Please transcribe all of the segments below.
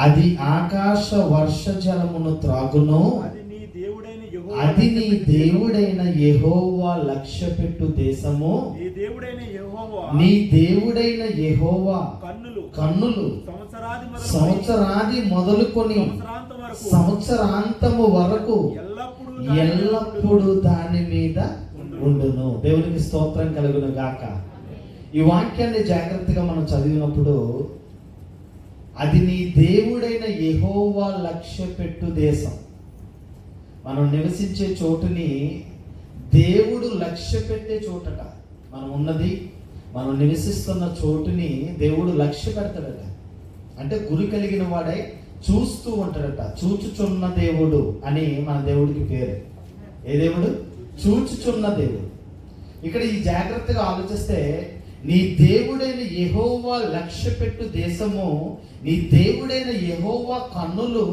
అది ఆకాశ వర్ష జలమును త్రాగును, అది నీ దేవుడైన యెహోవా లక్ష్యపెట్టు దేశము. నీ దేవుడైన యెహోవా కన్నులు సంవత్సరాది మొదలుకొని సంవత్సరాంతము వరకు ఎల్లప్పుడూ దాని మీద ఉండును. దేవునికి స్తోత్రం కలుగును గాక. ఈ వాక్యాన్ని జాగ్రత్తగా మనం చదివినప్పుడు, అది నీ దేవుడైన యెహోవా లక్ష్యపెట్టు దేశం, మనం నివసించే చోటుని దేవుడు లక్ష్య పెట్టే చోటట. మనం ఉన్నది, మనం నివసిస్తున్న చోటుని దేవుడు లక్ష్య పెడతాడట. అంటే గురి కలిగిన వాడై చూస్తూ ఉంటాడట. చూచుచున్న దేవుడు అని మన దేవుడికి పేరు. ఏ దేవుడు? చూచుచున్న దేవుడు. ఇక్కడ ఈ జాగ్రత్తగా ఆలోచిస్తే, నీ దేవుడైన యెహోవా లక్ష్యపెట్టు దేశము, నీ దేవుడైన యెహోవా కన్నులు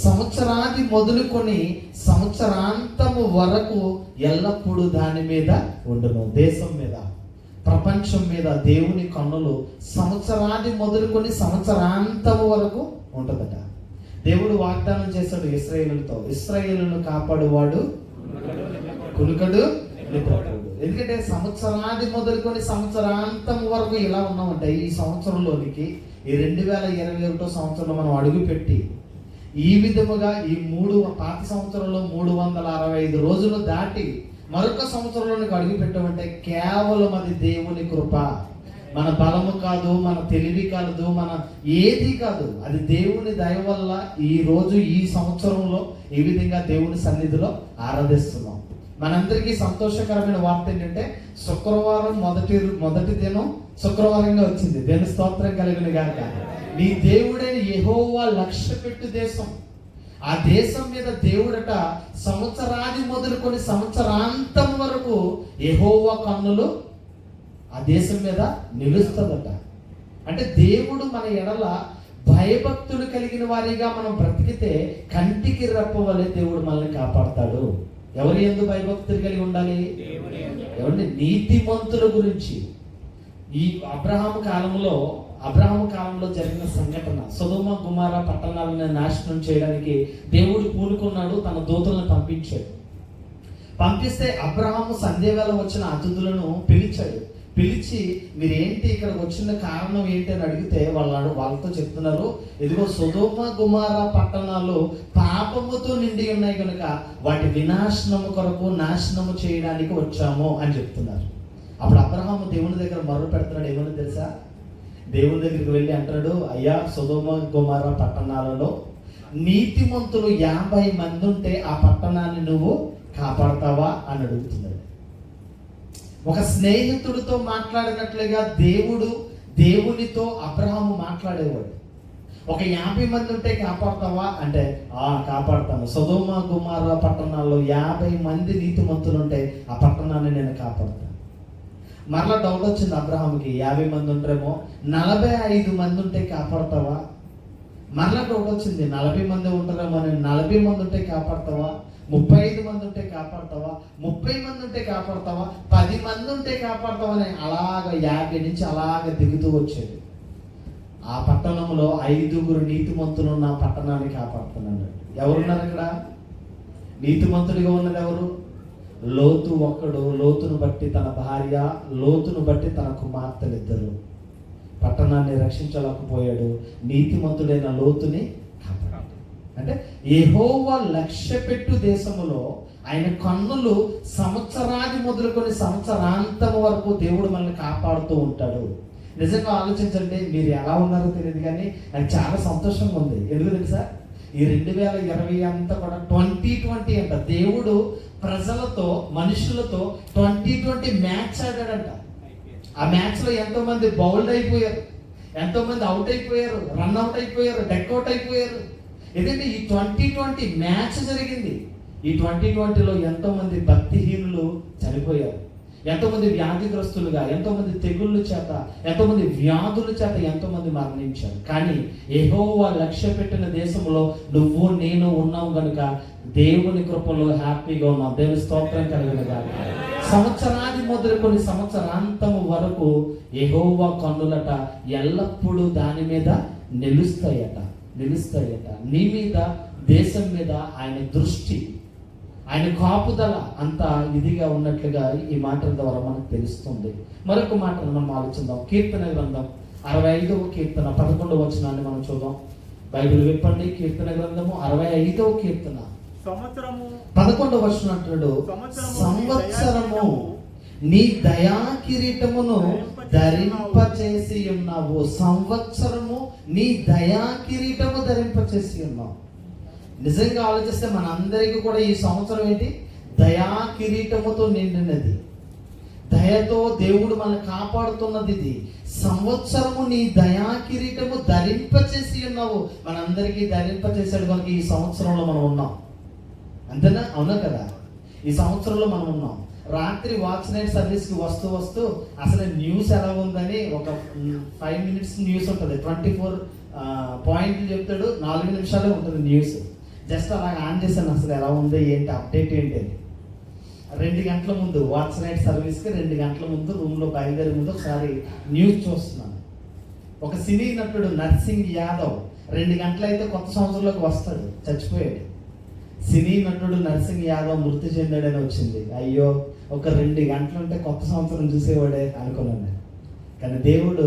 సంవత్సరాది మొదలుకొని సంవత్సరాంతము వరకు ఎల్లప్పుడూ దాని మీద ఉండును. దేశం మీద, ప్రపంచం మీద దేవుని కన్నులు సంవత్సరాది మొదలుకొని సంవత్సరాంతము వరకు ఉంటుందట. దేవుడు వాగ్దానం చేశాడు ఇశ్రాయేలుతో, ఇశ్రాయేలును కాపాడువాడు కునుకడు నిద్రపోడు. ఎందుకంటే సంవత్సరాది మొదలుకొని సంవత్సరాంతం వరకు ఇలా ఉన్నామంటే, ఈ సంవత్సరంలోనికి ఈ 2021 సంవత్సరంలో మనం అడుగుపెట్టి ఈ విధముగా ఈ పాత సంవత్సరంలో 365 రోజులు దాటి మరొక సంవత్సరంలోనికి అడుగు పెట్టమంటే కేవలం అది దేవుని కృప. మన బలము కాదు, మన తెలివి కాదు, మన ఏది కాదు. అది దేవుని దయ వల్ల ఈ రోజు ఈ సంవత్సరంలో ఈ విధంగా దేవుని సన్నిధిలో ఆరాధిస్తున్నాం. మనందరికీ సంతోషకరమైన వార్త ఏంటంటే, శుక్రవారం మొదటి దినం శుక్రవారంగా వచ్చింది. దేవుని స్తోత్రం కలుగును గాక. నీ దేవుడైన యెహోవా లక్ష్యపెట్టు దేశం, ఆ దేశం మీద దేవుడట సంవత్సరాది మొదలుకొని సంవత్సరాంతం వరకు యెహోవా కన్నులు ఆ దేశం మీద నిలుస్తుందట. అంటే దేవుడు మన ఎడల భయభక్తులు కలిగిన వారిగా మనం బ్రతికితే కంటికి రెప్పవలే దేవుడు మనల్ని కాపాడతాడు. ఎవరి యందు భయభక్తులు కలిగి ఉండాలి? ఎవరిని? నీతిమంతుల గురించి. ఈ అబ్రహాము కాలంలో జరిగిన సంఘటన, సొదొమ గుమొర్రా పట్టణాలను నాశనం చేయడానికి దేవుడు పూనుకున్నాడు. తన దూతలను పంపించాడు. పంపిస్తే అబ్రహాము సంధ్యవేళ వచ్చిన అతిథులను పిలిచి మీరేంటి ఇక్కడికి వచ్చిన కారణం ఏంటి అని అడిగితే వాళ్ళతో చెప్తున్నారు, ఇదిగో సొదొమ గుమొర్రా పట్టణాలు పాపముతో నిండి ఉన్నాయి కనుక వాటి వినాశనము కొరకు నాశనము చేయడానికి వచ్చాము అని చెప్తున్నారు. అప్పుడు అబ్రహాము దేవుని దగ్గర మొర్ర పెడుతున్నాడు. ఏమని తెలుసా? దేవుని దగ్గరికి వెళ్ళి అంటాడు, అయ్యా, సొదొమ గుమొర్రా పట్టణాలలో నీతిమంతులు 50 మంది ఉంటే ఆ పట్టణాన్ని నువ్వు కాపాడతావా అని అడుగుతున్నాడు. ఒక స్నేహితుడితో మాట్లాడినట్లుగా దేవునితో అబ్రహాము మాట్లాడేవాడు. ఒక 50 మంది ఉంటే కాపాడతావా అంటే కాపాడతాను. సొదొమ గుమొర్రా పట్టణాల్లో 50 మంది నీతిమంతులు ఉంటే ఆ పట్టణాన్ని నేను కాపాడతాను. మరలా డౌట్ వచ్చింది అబ్రహాముకి, 50 మంది ఉంటారేమో, 45 మంది ఉంటే కాపాడతావా? మరలా డౌట్ వచ్చింది, 40 మంది ఉంటారేమో, 40 మంది ఉంటే కాపాడతావా? 35 మంది ఉంటే కాపాడతావా? 30 మంది ఉంటే కాపాడతావా? 10 మంది ఉంటే కాపాడతావా అని అలాగ 50 నుంచి అలాగ దిగుతూ వచ్చేది. ఆ పట్టణంలో 5 నీతిమంతులు ఉన్న పట్టణాన్ని కాపాడుతున్నాడు. ఎవరున్నారు ఇక్కడ? నీతిమంతుడిగా ఉన్నది ఎవరు? లోతు ఒక్కడు. లోతును బట్టి తన భార్య, లోతును బట్టి తన కుమార్తెలిద్దరు. పట్టణాన్ని రక్షించలేకపోయాడు. నీతిమంతుడైన లోతుని కాపాడాడు. అంటే యెహోవా లక్ష్యపెట్టు దేశములో ఆయన కన్నులు సంవత్సరాది మొదలుకొని సంవత్సరాంతం వరకు దేవుడు మనల్ని కాపాడుతూ ఉంటాడు. నిజంగా ఆలోచించండి. మీరు ఎలా ఉన్నారో తెలియదు కానీ నాకు చాలా సంతోషంగా ఉంది. ఎందుకు తెలుసా? ఈ 2020 అంతా కూడా 2020 అంట. దేవుడు ప్రజలతో, మనుషులతో 2020 మ్యాచ్ ఆడాడంట. ఆ మ్యాచ్ లో ఎంతో మంది బౌల్డ్ అయిపోయారు, ఎంతో మంది అవుట్ అయిపోయారు, రన్ అవుట్ అయిపోయారు, డెక్ అవుట్ అయిపోయారు. ఎందుకంటే ఈ 2020 మ్యాచ్ జరిగింది. ఈ 2020లో ఎంతో మంది భక్తిహీనులు చనిపోయారు, ఎంతో మంది వ్యాధిగ్రస్తులుగా, ఎంతో మంది తెగుళ్ళ చేత, ఎంతో మంది వ్యాధుల చేత ఎంతో మంది మరణించారు. కానీ యెహోవా లక్ష్య పెట్టిన దేశంలో నువ్వు నేను ఉన్నావు కనుక దేవుని కృపలో హ్యాపీగా ఉన్నాం. దేవుని స్తోత్రం కలుగును గాక. సంవత్సరాది మొదలుకొని సంవత్సరాంతము వరకు యెహోవా కన్నులట ఎల్లప్పుడూ దాని మీద నిలుస్తాయట. నిలుస్తాయట. నీ మీద, దేశం మీద ఆయన దృష్టి, ఆయన కాపుదల అంత ఇదిగా ఉన్నట్లుగా ఈ మాటల ద్వారా మనకు తెలుస్తుంది. మరొక మాటను మనం ఆలోచిద్దాం. కీర్తన గ్రంథం 65వ కీర్తన 11వ వచనాన్ని మనం చూద్దాం. బైబిల్ విప్పండి. కీర్తన గ్రంథము 65వ కీర్తన 11వ వచనం అంటాడు, సంవత్సరము నీ దయా కిరీటమును ధరింపచేసి ఉన్నావు. సంవత్సరము నీ దయా కిరీటము ధరింపచేసి ఉన్నావు. నిజంగా ఆలోచిస్తే మన అందరికీ కూడా ఈ సంవత్సరం ఏంటి? దయా కిరీటముతో నిండినది. దయతో దేవుడు మనల్ని కాపాడుతున్నది. ఇది సంవత్సరము నీ దయా కిరీటము ధరింపచేసి ఉన్నావు. మనందరికీ ధరింపచేసాడు కనుక ఈ సంవత్సరంలో మనం ఉన్నాం. అంతేనా? అవునా కదా? ఈ సంవత్సరంలో మనం ఉన్నాం. రాత్రి వాచ్ నైట్ సర్వీస్కి వస్తూ అసలు న్యూస్ ఎలా ఉందని ఒక 5 minutes న్యూస్ ఉంటుంది. 24 పాయింట్లు చెప్తాడు. 4 నిమిషాలే ఉంటుంది న్యూస్. జస్ట్ అలా ఆన్ చేశాను, అసలు ఎలా ఉంది ఏంటి అప్డేట్ ఏంటి అని. 2 గంటల ముందు వాచ్ నైట్ సర్వీస్కి 2 గంటల ముందు రూమ్లో బయలుదేరే ముందు ఒకసారి న్యూస్ చూస్తున్నాను. ఒక సినీ నటుడు నర్సింగ్ యాదవ్ 2 గంటలైతే కొత్త సంవత్సరంలోకి వస్తాడు, చచ్చిపోయాడు. సినీ నటుడు నర్సింగ్ యాదవ్ మృతి చెందాడని వచ్చింది. అయ్యో, ఒక 2 గంటలు ఉంటే కొత్త సంవత్సరం చూసేవాడే అనుకున్నాను. కానీ దేవుడు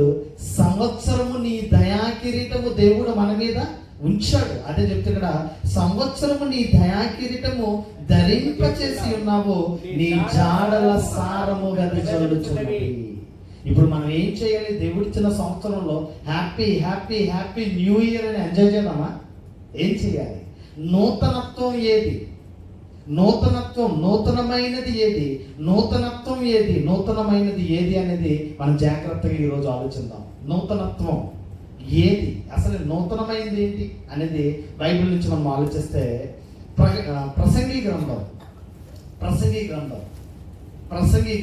సంవత్సరము నీ దయా కిరీటము దేవుడు మన మీద ఉంచాడు. అదే చెప్తున్నా, సంవత్సరము నీ దయా కిరీటము ధరింపచేసి ఉన్నావు, నీ జాడల సారము వెదజల్లుచున్నది. ఇప్పుడు మనం ఏం చేయాలి? దేవుడిచ్చిన సంవత్సరంలో happy happy happy new year అని ఎంజాయ్ చేద్దామా? ఏం చేయాలి? నూతనత్వం ఏది? నూతనత్వం, నూతనమైనది ఏది? నూతనత్వం ఏది? నూతనమైనది ఏది అనేది మనం జాగ్రత్తగా ఈరోజు ఆలోచిద్దాం. నూతనత్వం ఏది? అసలు నూతనమైనది ఏంటి అనేది బైబిల్ నుంచి మనం ఆలోచిస్తే ప్రసంగి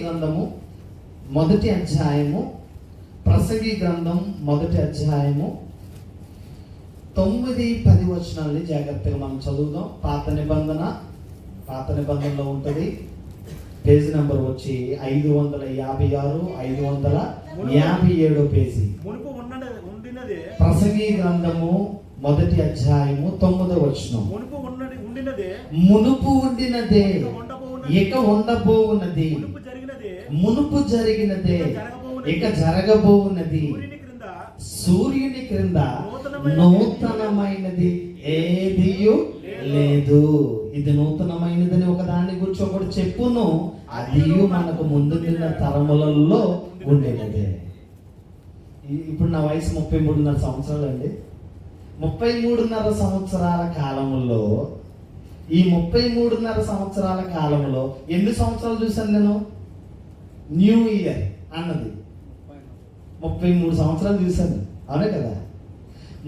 గ్రంథము మొదటి అధ్యాయము 9-10 వచనాలని జాగ్రత్తగా మనం చదువుదాం. పాత నిబంధనలో ఉంటుంది. పేజీ నెంబర్ వచ్చి 556, 557 పేజీ. ప్రసంగి గ్రంథము మొదటి అధ్యాయము 9వ వచనం. మునుపు ఉండినదే ఇక ఉండబోవున్నది, మునుపు జరిగినదే ఇక జరగబోవున్నది, సూర్యుని క్రింద నూతనమైనది ఏదియు లేదు. ఇది నూతనమైనదని ఒకదాని గురించి ఒకటి చెప్పును, అది మనకు ముందున్న తరములలో ఉండేదే. ఇప్పుడు నా వయసు 33.5 సంవత్సరాలు అండి. 33.5 సంవత్సరాల కాలంలో, ఈ 33.5 సంవత్సరాల కాలంలో ఎన్ని సంవత్సరాలు చూశాను నేను? న్యూ ఇయర్ అన్నది 33 సంవత్సరాలు చూశాను. అవునే కదా?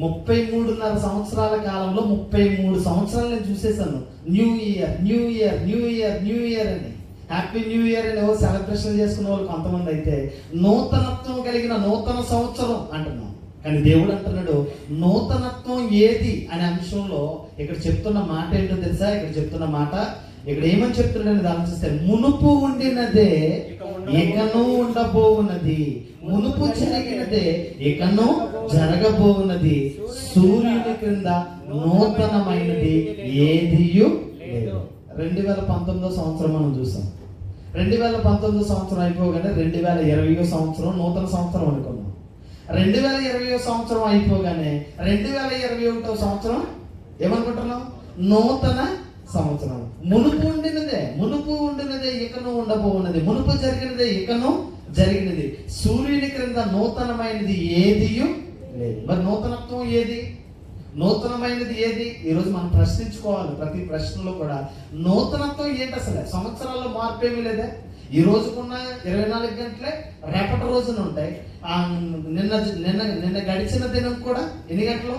33.5 సంవత్సరాల కాలంలో 33 సంవత్సరాలు నేను చూసేసాను. New year new year new year new year అని, హ్యాపీ న్యూ ఇయర్ అని ఏవో సెలబ్రేషన్ చేసుకునే వాళ్ళు కొంతమంది అయితే నూతనత్వం కలిగిన నూతన సంవత్సరం అంటున్నాం. కానీ దేవుడు అంటున్నాడు నూతనత్వం ఏది అనే అంశంలో ఇక్కడ చెప్తున్న మాట ఏంటో తెలుసా? ఇక్కడ ఏమని చెప్తున్నాడని ఆలోచిస్తే, మునుపు ఉండినదే ఇకను ఉండబోవున్నది, మునుపు జరిగినదే ఇకను జరగబోవున్నది, సూర్యుని క్రింద నూతనమైనది ఏదియు లేదు. 2019 సంవత్సరం మనం చూసాం. 2019 సంవత్సరం అయిపోగానే 2020 సంవత్సరం నూతన సంవత్సరం అనుకున్నాం. 2020 సంవత్సరం అయిపోగానే 2021 సంవత్సరం ఏమనుకుంటున్నాం? నూతన సంవత్సరం. మునుపు ఉండినదే ఇకను ఉండబోన్నది, మునుపు జరిగినదే ఇకను జరిగినది, సూర్యుని క్రింద నూతనమైనది ఏదియు లేదు. మరి నూతనత్వం ఏది? నూతనమైనది ఏది? ఈరోజు మనం ప్రశ్నించుకోవాలి. ప్రతి ప్రశ్నలో కూడా నూతనత్వం ఏంటి? అసలు సంవత్సరాల్లో మార్పు ఏమీ లేదా? ఈ రోజుకున్న 24 గంటలే రేపటి రోజున ఉంటాయి. నిన్న గడిచిన దినం కూడా ఎన్ని గంటలు?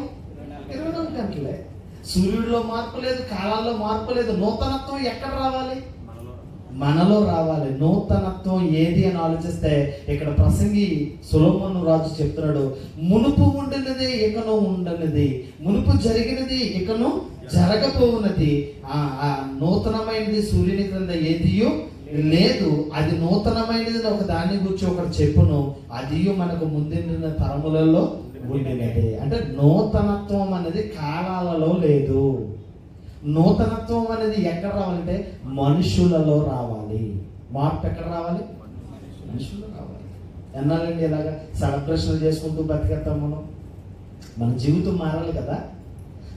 24 గంటలే. సూర్యుడిలో మార్పు లేదు, కాలాల్లో మార్పు లేదు. నూతనత్వం ఎక్కడ రావాలి? మనలో రావాలి. నూతనత్వం ఏది అని ఆలోచిస్తే ఇక్కడ ప్రసంగి సొలొమోను రాజు చెప్తున్నాడు, మునుపు ఉండినది ఇకను ఉండనిది, మునుపు జరిగినది ఇకను జరగబోవున్నది, ఆ నూతనమైనది సూర్యుని క్రింద ఏదియో లేదు, అది నూతనమైనది ఒక దాని గురించి ఒకటి చెప్పును, అది మనకు ముందున్న తరములలో ఉండినది. అంటే నూతనత్వం అనేది కాలాలలో లేదు. నూతనత్వం అనేది ఎక్కడ రావాలంటే మనుషులలో రావాలి. మార్పు ఎక్కడ రావాలి? మనుషుల్లో రావాలి. ఎన్నాలండి ఇలాగా సెలబ్రేషన్లు చేసుకుంటూ బతికేస్తాం మనం? మన జీవితం మారాలి కదా,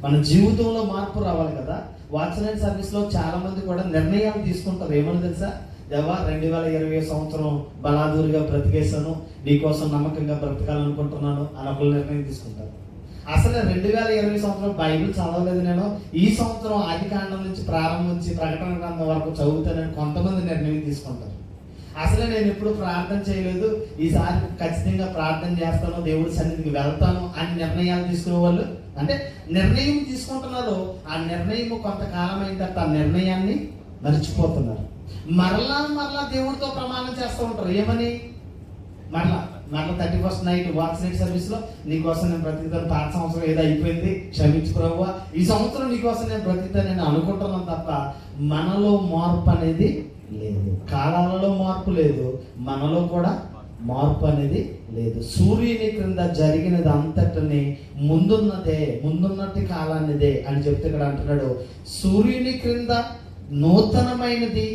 మన జీవితంలో మార్పు రావాలి కదా. వాచ్మెన్ సర్వీస్లో చాలా మంది కూడా నిర్ణయాలు తీసుకుంటారు. ఏమని తెలుసా? దేవా 2020 సంవత్సరం బలాదూరిగా బ్రతికేశాను, నీకోసం నమ్మకంగా బ్రతకాలనుకుంటున్నాను అని ఒకళ్ళు నిర్ణయం తీసుకుంటారు. అసలు 2020 సంవత్సరం బైబిల్ చదవలేదు నేను, ఈ సంవత్సరం ఆదికాండం నుంచి ప్రారంభించి ప్రకటన గ్రంథం వరకు చదువుతానని కొంతమంది నిర్ణయం తీసుకుంటారు. అసలే నేను ఎప్పుడు ప్రార్థన చేయలేదు, ఈసారి ఖచ్చితంగా ప్రార్థన చేస్తాను, దేవుడి సన్నిధికి వెళ్తాను అని నిర్ణయాలు తీసుకునే వాళ్ళు అంటే నిర్ణయం తీసుకుంటున్నారు. ఆ నిర్ణయం కొంతకాలం అయిన తర్వాత ఆ నిర్ణయాన్ని మర్చిపోతున్నారు. మరలా దేవుడితో ప్రమాణం చేస్తూ ఉంటారు. ఏమని? మరలా 31st night watch night service లో నీకోసం నేను బ్రతికుతాను, పాత సంవత్సరం ఏదో అయిపోయింది, క్షమించు ప్రభువా, ఈ సంవత్సరం నీకోసం నేను బ్రతికుతాను నేను అనుకుంటున్నాను తప్ప మనలో మార్పు అనేది లేదు. కాలాలలో మార్పు లేదు, మనలో కూడా మార్పు అనేది లేదు. సూర్యుని క్రింద జరిగినది అంతటిని ముందున్నటి కాలానిదే అని చెప్తే ఇక్కడ అంటున్నాడు, సూర్యుని క్రింద నూతనమైనది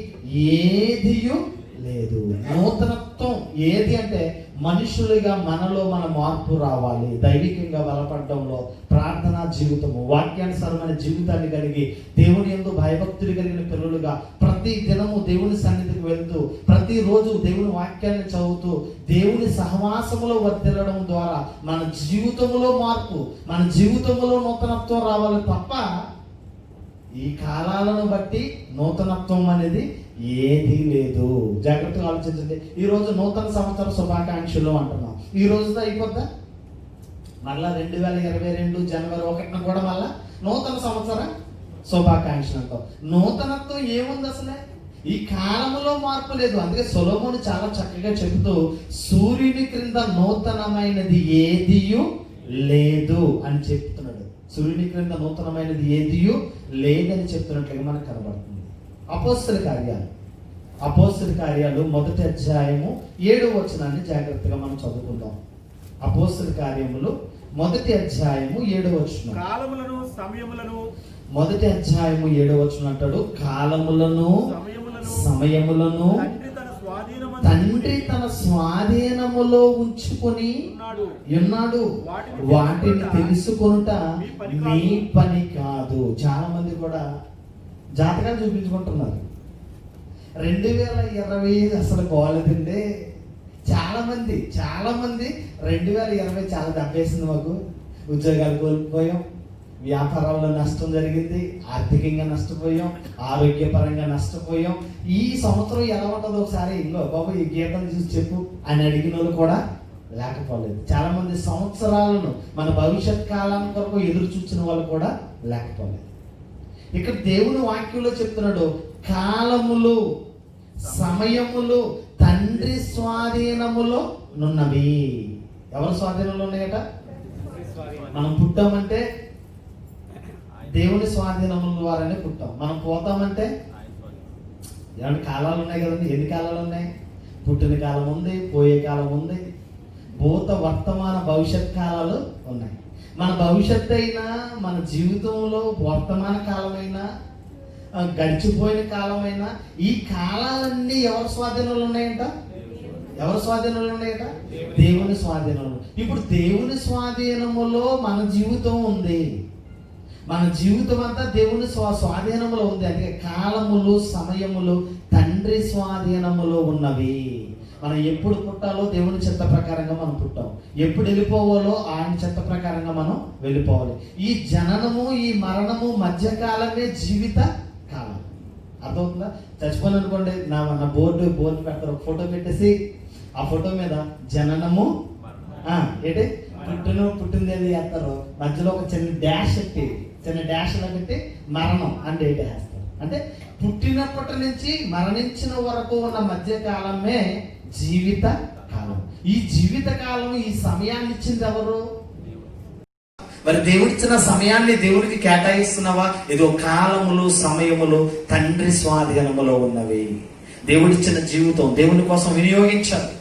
ఏదియు లేదు. నూతనత్వం ఏది అంటే మనుషులుగా మనలో మన మార్పు రావాలి. దైవికంగా బలపడడంలో ప్రార్థనా జీవితము, వాక్యానుసారమైన జీవితాన్ని కలిగి దేవుని యందు భయభక్తులు కలిగిన పిల్లలుగా ప్రతి దినము దేవుని సన్నిధికి వెళ్తూ ప్రతిరోజు దేవుని వాక్యాన్ని చదువుతూ దేవుని సహవాసములో వర్ధిల్లడం ద్వారా మన జీవితంలో మార్పు, మన జీవితంలో నూతనత్వం రావాలి తప్ప ఈ కాలాలను బట్టి నూతనత్వం అనేది ఏది లేదు. జాగ్రత్తగా ఆలోచించండి. ఈ రోజు నూతన సంవత్సర శుభాకాంక్షలు అంటున్నాం, ఈ రోజుతో అయిపోద్దా? మళ్ళా 2022 జనవరి 1న కూడా మళ్ళా నూతన సంవత్సర శుభాకాంక్షలు అంటాం. నూతనత్వం ఏముంది అసలే? ఈ కాలంలో మార్పు లేదు. అందుకే సొలొమోను చాలా చక్కగా చెబుతూ సూర్యుని క్రింద నూతనమైనది ఏదియు లేదు అని చెప్తున్నాడు. సూర్యుని క్రింద నూతనమైనది ఏదియు లేదని చెప్తున్నట్లుగా మనకు కనబడుతుంది. అపోస్తల కార్యాలు 1వ అధ్యాయము 7వ వచనాన్ని జాగ్రత్తగా మనం చదువుకుందాం. అపోస్తల కార్యములు 1వ అధ్యాయము 7వ వచనం. కాలములను సమయములను 1వ అధ్యాయము 7వ వచనం అంటాడు, కాలములను సమయములను తండ్రి తన స్వాధీనములో ఉంచుకొని ఉన్నాడు, వాటిని తెలుసుకొనుట మీ పని కాదు. చాలా మంది కూడా జాతకాలు చూపించుకుంటున్నారు. 2020 అసలు బాగాలేదండి. చాలా మంది 2020 చాలా దెబ్బేసింది మాకు, ఉద్యోగాలు కోల్పోయాం, వ్యాపారాల్లో నష్టం జరిగింది, ఆర్థికంగా నష్టపోయాం, ఆరోగ్యపరంగా నష్టపోయాం, ఈ సంవత్సరం ఎలా ఉంటుందో ఒకసారి ఇంకో బాబు ఈ గీతం చూసి చెప్పు అని అడిగిన వాళ్ళు కూడా లేకపోలేదు. చాలా మంది సంవత్సరాలను మన భవిష్యత్ కాలం కొరకు ఎదురు చూసిన వాళ్ళు కూడా లేకపోలేదు. ఇక్కడ దేవుని వాక్యంలో చెప్తున్నాడు, కాలములు సమయములు తండ్రి స్వాధీనములో నున్నవి. ఎవరి స్వాధీనంలో ఉన్నాయట? మనం పుట్టామంటే దేవుని స్వాధీనముల ద్వారానే పుట్టాం. మనం పోతామంటే ఏమంటే కాలాలు ఉన్నాయి కదండి. ఎన్ని కాలాలు ఉన్నాయి? పుట్టిన కాలం ఉంది, పోయే కాలం ఉంది, భూత వర్తమాన భవిష్యత్ కాలాలు ఉన్నాయి. మన భవిష్యత్తు అయినా, మన జీవితంలో వర్తమాన కాలమైనా, గడిచిపోయిన కాలమైనా, ఈ కాలాలన్నీ ఎవరి స్వాధీనంలో ఉన్నాయంట? ఎవరి స్వాధీనంలో ఉన్నాయట? దేవుని స్వాధీనంలో. ఇప్పుడు దేవుని స్వాధీనములో మన జీవితం ఉంది. మన జీవితం అంతా దేవుని స్వాధీనములో ఉంది. అందుకే కాలములు సమయములు తండ్రి స్వాధీనములో ఉన్నవి. మనం ఎప్పుడు పుట్టాలో దేవుని చిత్త ప్రకారంగా మనం పుట్టాం, ఎప్పుడు వెళ్ళిపోవాలో ఆయన చిత్త ప్రకారంగా మనం వెళ్ళిపోవాలి. ఈ జననము ఈ మరణము మధ్యకాలమే జీవిత కాలం. అర్థమవుతుందా? చచ్చిపోను అనుకోండి, నా బోర్డు పెడతారు, ఒక ఫోటో పెట్టేసి ఆ ఫోటో మీద జననము ఏంటి పుట్టింది ఏది వేస్తారు, మధ్యలో ఒక చిన్న డాష్ లా పెట్టి మరణం అని డేట్ వేస్తారు. అంటే పుట్టినప్పటి నుంచి మరణించిన వరకు ఉన్న మధ్య కాలమే జీవిత కాలం. ఈ జీవిత కాలం, ఈ సమయాన్ని ఇచ్చింది ఎవరు? మరి దేవుడిచ్చిన సమయాన్ని దేవుడికి కేటాయిస్తున్నావా? ఇదో కాలములు సమయములు తండ్రి స్వాధీనములో ఉన్నవి. దేవుడిచ్చిన జీవితం దేవుని కోసం వినియోగించాలి.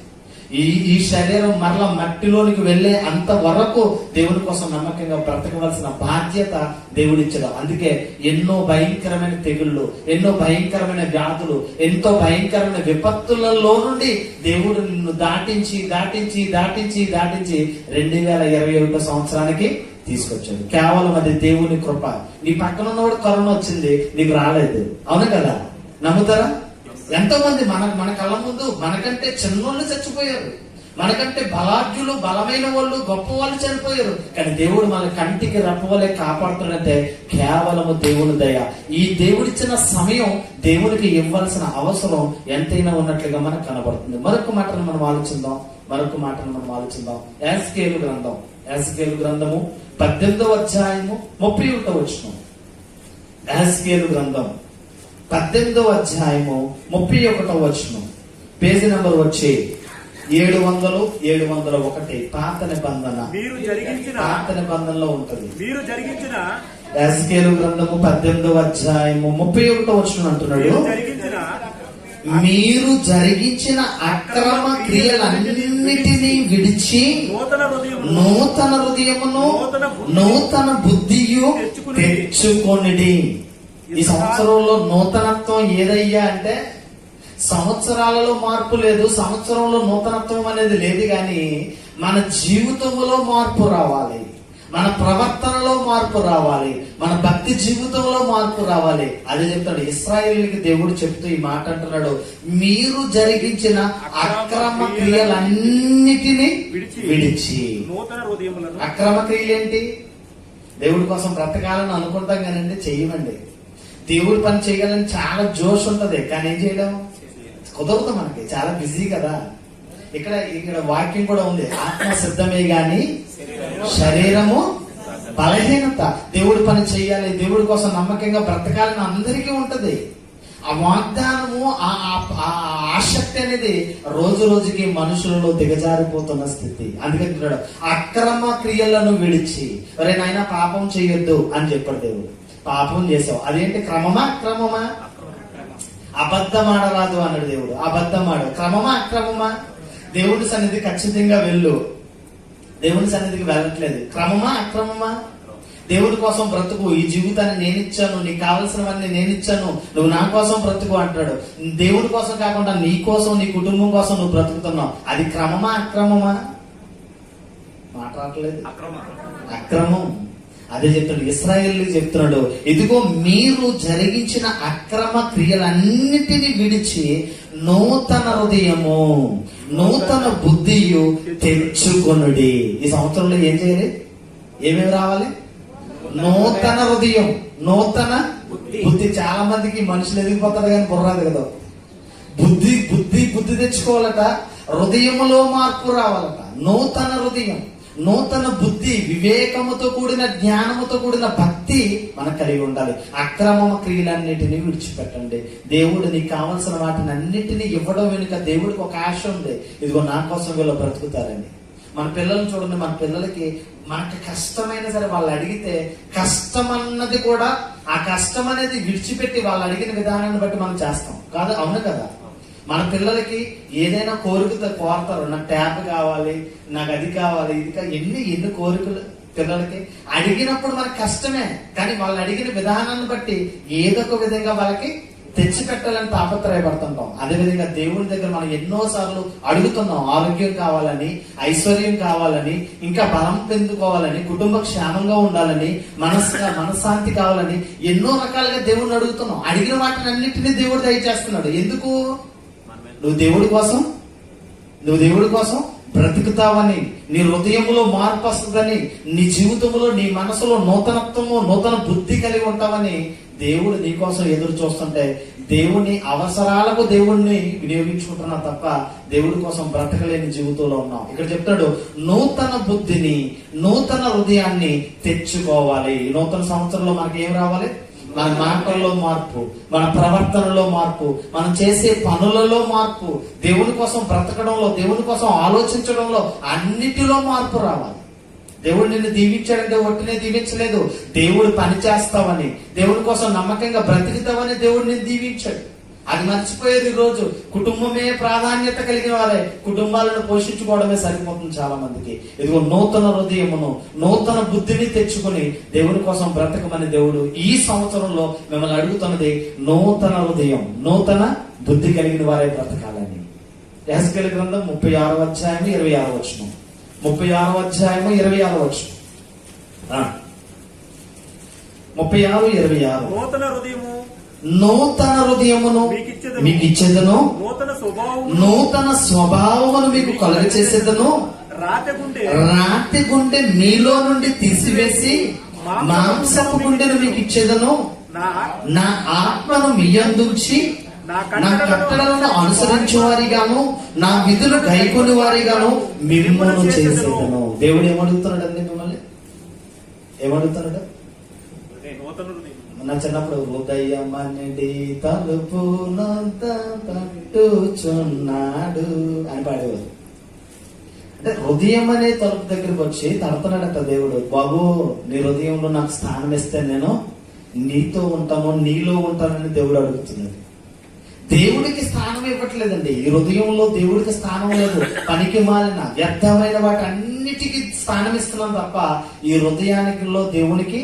ఈ శరీరం మరల మట్టిలోనికి వెళ్ళే అంత వరకు దేవుని కోసం నమ్మకంగా బ్రతకవలసిన బాధ్యత దేవుడిచ్చడు. అందుకే ఎన్నో భయంకరమైన తెగుళ్ళు, ఎన్నో భయంకరమైన వ్యాధులు, ఎంతో భయంకరమైన విపత్తులలో నుండి దేవుడు నిన్ను దాటించి 2021 సంవత్సరానికి తీసుకొచ్చాడు. కేవలం అది దేవుని కృప. నీ పక్కన ఉన్నవాడు కరోనా వచ్చింది, నీకు రాలేదు. అవును కదా? నమ్ముతారా? ఎంతో మంది మన కళ్ళ ముందు మనకంటే చిన్నోళ్ళు చచ్చిపోయారు, మనకంటే బలాఢ్యులు, బలమైన వాళ్ళు, గొప్ప వాళ్ళు చనిపోయారు. కానీ దేవుడు మన కంటికి రెప్పవలే కాపాడుతున్నట్టే కేవలము దేవుని దయ. ఈ దేవుడిచ్చిన సమయం దేవునికి ఇవ్వాల్సిన అవసరం ఎంతైనా ఉన్నట్లుగా మనకు కనబడుతుంది. మరొక మాటను మనం ఆలోచిద్దాం. యాస్కేలు గ్రంథము 18వ అధ్యాయము 31వ వచనం. యాస్కేలు గ్రంథం 18వ అధ్యాయము 31వ వచనం. పేజీ నంబర్ వచ్చి 701 పాత నిబంధనలో ఉంటది. యాస్కేలు గ్రంథము 18వ అధ్యాయము 31వ వచనం అంటున్నాడు, మీరు జరిగించిన అక్రమ క్రియలన్నిటినీ విడిచి నూతన హృదయమును నూతన బుద్ధియు తెచ్చుకొనిడి. ఈ సంవత్సరంలో నూతనత్వం ఏదయ్యా అంటే, సంవత్సరాలలో మార్పు లేదు, సంవత్సరంలో నూతనత్వం అనేది లేదు. కానీ మన జీవితంలో మార్పు రావాలి, మన ప్రవర్తనలో మార్పు రావాలి, మన భక్తి జీవితంలో మార్పు రావాలి. అదే చెప్తాడు ఇశ్రాయేలుకి దేవుడు చెప్తూ ఈ మాట అంటున్నాడు, మీరు జరిగించిన అక్రమ క్రియలన్నిటినీ విడిచి. అక్రమ క్రియలు ఏంటి? దేవుడి కోసం బ్రతకాలని అనుకుంటాం కానండి, చెయ్యమండి. దేవుడి పని చేయాలని చాలా జోష్ ఉంటది, కానీ ఏం చేయడం కుదరదు. మనకి చాలా బిజీ కదా. ఇక్కడ వాక్యం కూడా ఉంది, ఆత్మ సిద్ధమే గాని శరీరము బలహీనత. దేవుడి పని చేయాలి, దేవుడి కోసం నమ్మకంగా బ్రతకాలని అందరికీ ఉంటది. ఆ వాగ్దానము, ఆ ఆసక్తి అనేది రోజు రోజుకి మనుషులలో దిగజారిపోతున్న స్థితి. అందుకంటున్నాడు అక్రమ క్రియలను విడిచి. ఒరే నాయన పాపం చేయొద్దు అని చెప్పాడు దేవుడు. పాపం చేసావు, అదేంటి? క్రమమా అక్రమమా? అబద్ధం ఆడరాదు అన్నాడు దేవుడు. అబద్ధం ఆడు. క్రమమా అక్రమమా? దేవుడి సన్నిధి ఖచ్చితంగా వెళ్ళు. దేవుడి సన్నిధికి వెళ్ళట్లేదు. క్రమమా అక్రమమా? దేవుడి కోసం బ్రతుకు. ఈ జీవితాన్ని నేనిచ్చాను, నీకు కావలసినవన్నీ నేనిచ్చాను, నువ్వు నా కోసం బ్రతుకు అంటాడు. దేవుడి కోసం కాకుండా నీ కోసం, నీ కుటుంబం కోసం నువ్వు బ్రతుకుతున్నావు. అది క్రమమా అక్రమమా? మాట్లాడలేదు. అక్రమం. అదే చెప్తాడు ఇశ్రాయేలు చెప్తున్నాడు, ఇదిగో మీరు జరిగించిన అక్రమ క్రియలన్నిటినీ విడిచి నూతన హృదయము నూతన బుద్ధియు తెచ్చుకొనుడి. ఈ సంవత్సరంలో ఏం చేయాలి? ఏమేమి రావాలి? నూతన హృదయం, నూతన బుద్ధి. చాలా మందికి మనుషులు ఎదిగిపోతారు కానీ బుర్రాదు కదా. బుద్ధి తెచ్చుకోవాలట, హృదయములో మార్పు రావాలట. నూతన హృదయం, నూతన బుద్ధి, వివేకముతో కూడిన జ్ఞానముతో కూడిన భక్తి మనకు కలిగి ఉండాలి. అక్రమ క్రియలన్నిటినీ విడిచిపెట్టండి. దేవుడు నీకు కావలసిన వాటిని అన్నిటినీ ఇవ్వడం వెనుక దేవుడికి ఒక ఆశ ఉంది. ఇదిగో నా కోసం వీళ్ళు బ్రతుకుతారని. మన పిల్లల్ని చూడండి, మన పిల్లలకి మనకి కష్టమైనా సరే వాళ్ళు అడిగితే కష్టం అన్నది కూడా, ఆ కష్టం అనేది విడిచిపెట్టి వాళ్ళు అడిగిన విధానాన్ని బట్టి మనం చేస్తాం కాదు? అవును కదా? మన పిల్లలకి ఏదైనా కోరికతో కోరతారు, నాకు ట్యాబ్ కావాలి, నాకు అది కావాలి, ఇది కావాలి, ఎన్ని కోరికలు పిల్లలకి. అడిగినప్పుడు మనకు కష్టమే, కానీ వాళ్ళు అడిగిన విధానాన్ని బట్టి ఏదో ఒక విధంగా వాళ్ళకి తెచ్చి పెట్టాలని తాపత్రయపడుతుంటాం. అదేవిధంగా దేవుడి దగ్గర మనం ఎన్నోసార్లు అడుగుతున్నాం, ఆరోగ్యం కావాలని, ఐశ్వర్యం కావాలని, ఇంకా బలం పెంచుకోవాలని, కుటుంబ క్షేమంగా ఉండాలని, మనశ్శాంతి కావాలని ఎన్నో రకాలుగా దేవుడిని అడుగుతున్నాం. అడిగిన వాటిని అన్నింటినీ దేవుడు దయచేస్తున్నాడు. ఎందుకు? నువ్వు దేవుడి కోసం బ్రతుకుతావని, నీ హృదయంలో మార్పు వస్తుందని, నీ జీవితంలో, నీ మనసులో నూతనత్వము, నూతన బుద్ధి కలిగి ఉంటావని దేవుడు నీకోసం ఎదురు చూస్తుంటే, దేవుని అవసరాలకు దేవుణ్ణి వినియోగించుకుంటున్నా తప్ప దేవుడి కోసం బ్రతకలేని జీవితంలో ఉన్నాం. ఇక్కడ చెప్తాడు నూతన బుద్ధిని, నూతన హృదయాన్ని తెచ్చుకోవాలి. ఈ నూతన సంవత్సరంలో మనకి ఏం రావాలి? మన మాటల్లో మార్పు, మన ప్రవర్తనలో మార్పు, మనం చేసే పనులలో మార్పు, దేవుని కోసం బ్రతకడంలో, దేవుని కోసం ఆలోచించడంలో అన్నిటిలో మార్పు రావాలి. దేవుడు నిన్ను దీవించాడంటే ఒట్టినే దీవించలేదు. దేవుడు పని చేస్తావని, దేవుడి కోసం నమ్మకంగా బ్రతికితావని దేవుడు నిన్ను దీవించాడు. అది మర్చిపోయేది. ఈ రోజు కుటుంబమే ప్రాధాన్యత కలిగిన వారే, కుటుంబాలను పోషించుకోవడమే సరిపోతుంది చాలా మందికి. ఇదిగో నూతన హృదయమును, నూతన బుద్ధిని తెచ్చుకొని దేవుని కోసం బ్రతకమని దేవుడు ఈ సంవత్సరంలో మిమ్మల్ని అడుగుతున్నది. నూతన హృదయం, నూతన బుద్ధి కలిగిన వారే బ్రతకాలని. యెహెజ్కేలు గ్రంథం 36వ అధ్యాయం 26వ వచనం. 36వ అధ్యాయం 26వ వచనం. 36:26. నూతన హృదయమును మీకు ఇచ్చేదను, నూతన స్వభావమును మీకు కలుగ చేసేదను, రాతి గుండె మీలో నుండి తీసివేసి మాంసపు గుండెను మీకు ఇచ్చేదను, నా ఆత్మను మీయందుంచి నా కట్టడలను అనుసరించే వారిగాను నా విధులు గైకొని వారిగాను మిమ్మల్ని చేసేదను. దేవుడు ఏమడుగుతున్నాడండి మిమ్మల్ని? ఏమడుగుతున్నాడు? నా చిన్నప్పుడు హృదయమనిడి తలుపు తట్టుచున్నాడు అని పాడేవారు. అంటే హృదయం అనే తలుపు దగ్గరికి వచ్చి తడుతున్నాడట దేవుడు. బాబు, నీ హృదయంలో నాకు స్థానం ఇస్తే నేను నీతో ఉంటాను, నీలో ఉంటానని దేవుడు అడుగుతున్నాడు. దేవుడికి స్థానం ఇవ్వట్లేదండి. ఈ హృదయంలో దేవుడికి స్థానం లేదు. పనికి మాలిన వ్యర్థమైన వాటి అన్నిటికీ స్థానం ఇస్తున్నాం తప్ప ఈ హృదయానికిలో దేవునికి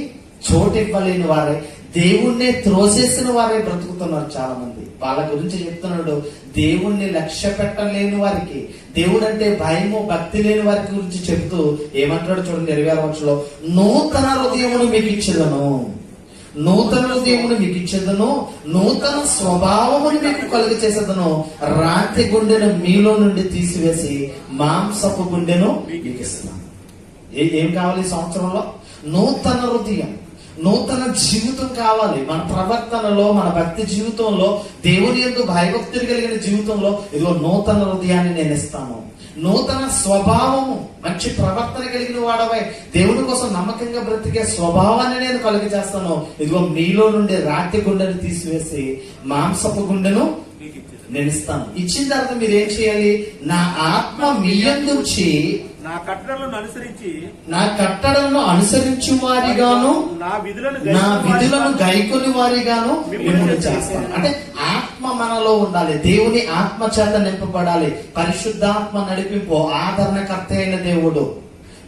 చోటు ఇవ్వలేని వారే, దేవుణ్ణి త్రోసేసిన వారే బ్రతుకుతున్నారు చాలా మంది. వాళ్ళ గురించి చెప్తున్నాడు. దేవుణ్ణి లక్ష్య పెట్టలేని వారికి, దేవుడు అంటే భయము భక్తి లేని వారి గురించి చెప్తూ ఏమంటాడు చూడండి 26వ వచనంలో, నూతన హృదయమును మీకు ఇచ్చేదను, నూతన హృదయమును మీకు ఇచ్చేదను, నూతన స్వభావమును మీకు కలుగ చేసేదను, రాతి గుండెను మీలో నుండి తీసివేసి మాంసపు గుండెను మీకు ఇస్తున్నాను. ఏం కావాలి ఈ సంవత్సరంలో? నూతన హృదయం, నూతన జీవితం కావాలి. మన ప్రవర్తనలో, మన భక్తి జీవితంలో, దేవుని యందు భయభక్తులు కలిగిన జీవితంలో ఇదిగో నూతన హృదయాన్ని నేను ఇస్తాను. నూతన స్వభావము, మంచి ప్రవర్తన కలిగిన వాడవై దేవుని కోసం నమ్మకంగా బ్రతికే స్వభావాన్ని నేను కలుగ చేస్తాను. ఇదిగో మీలో నుండి రాతి గుండెను తీసివేసి మాంసపు గుండెను నేను ఇస్తాను. ఇచ్చిన తర్వాత మీరు ఏం చేయాలి? నా ఆత్మ మీ యందుంచి నా కట్టడలను అనుసరించు వారిగాను నా విధులను గైకొని వారిగాను మిమ్మల్ని చేస్తాను. అంటే ఆత్మ మనలో ఉండాలి. దేవుని ఆత్మ చేత నింపబడాలి. పరిశుద్ధాత్మ నడిపింపు ఆదరణకర్త అయిన దేవుడు.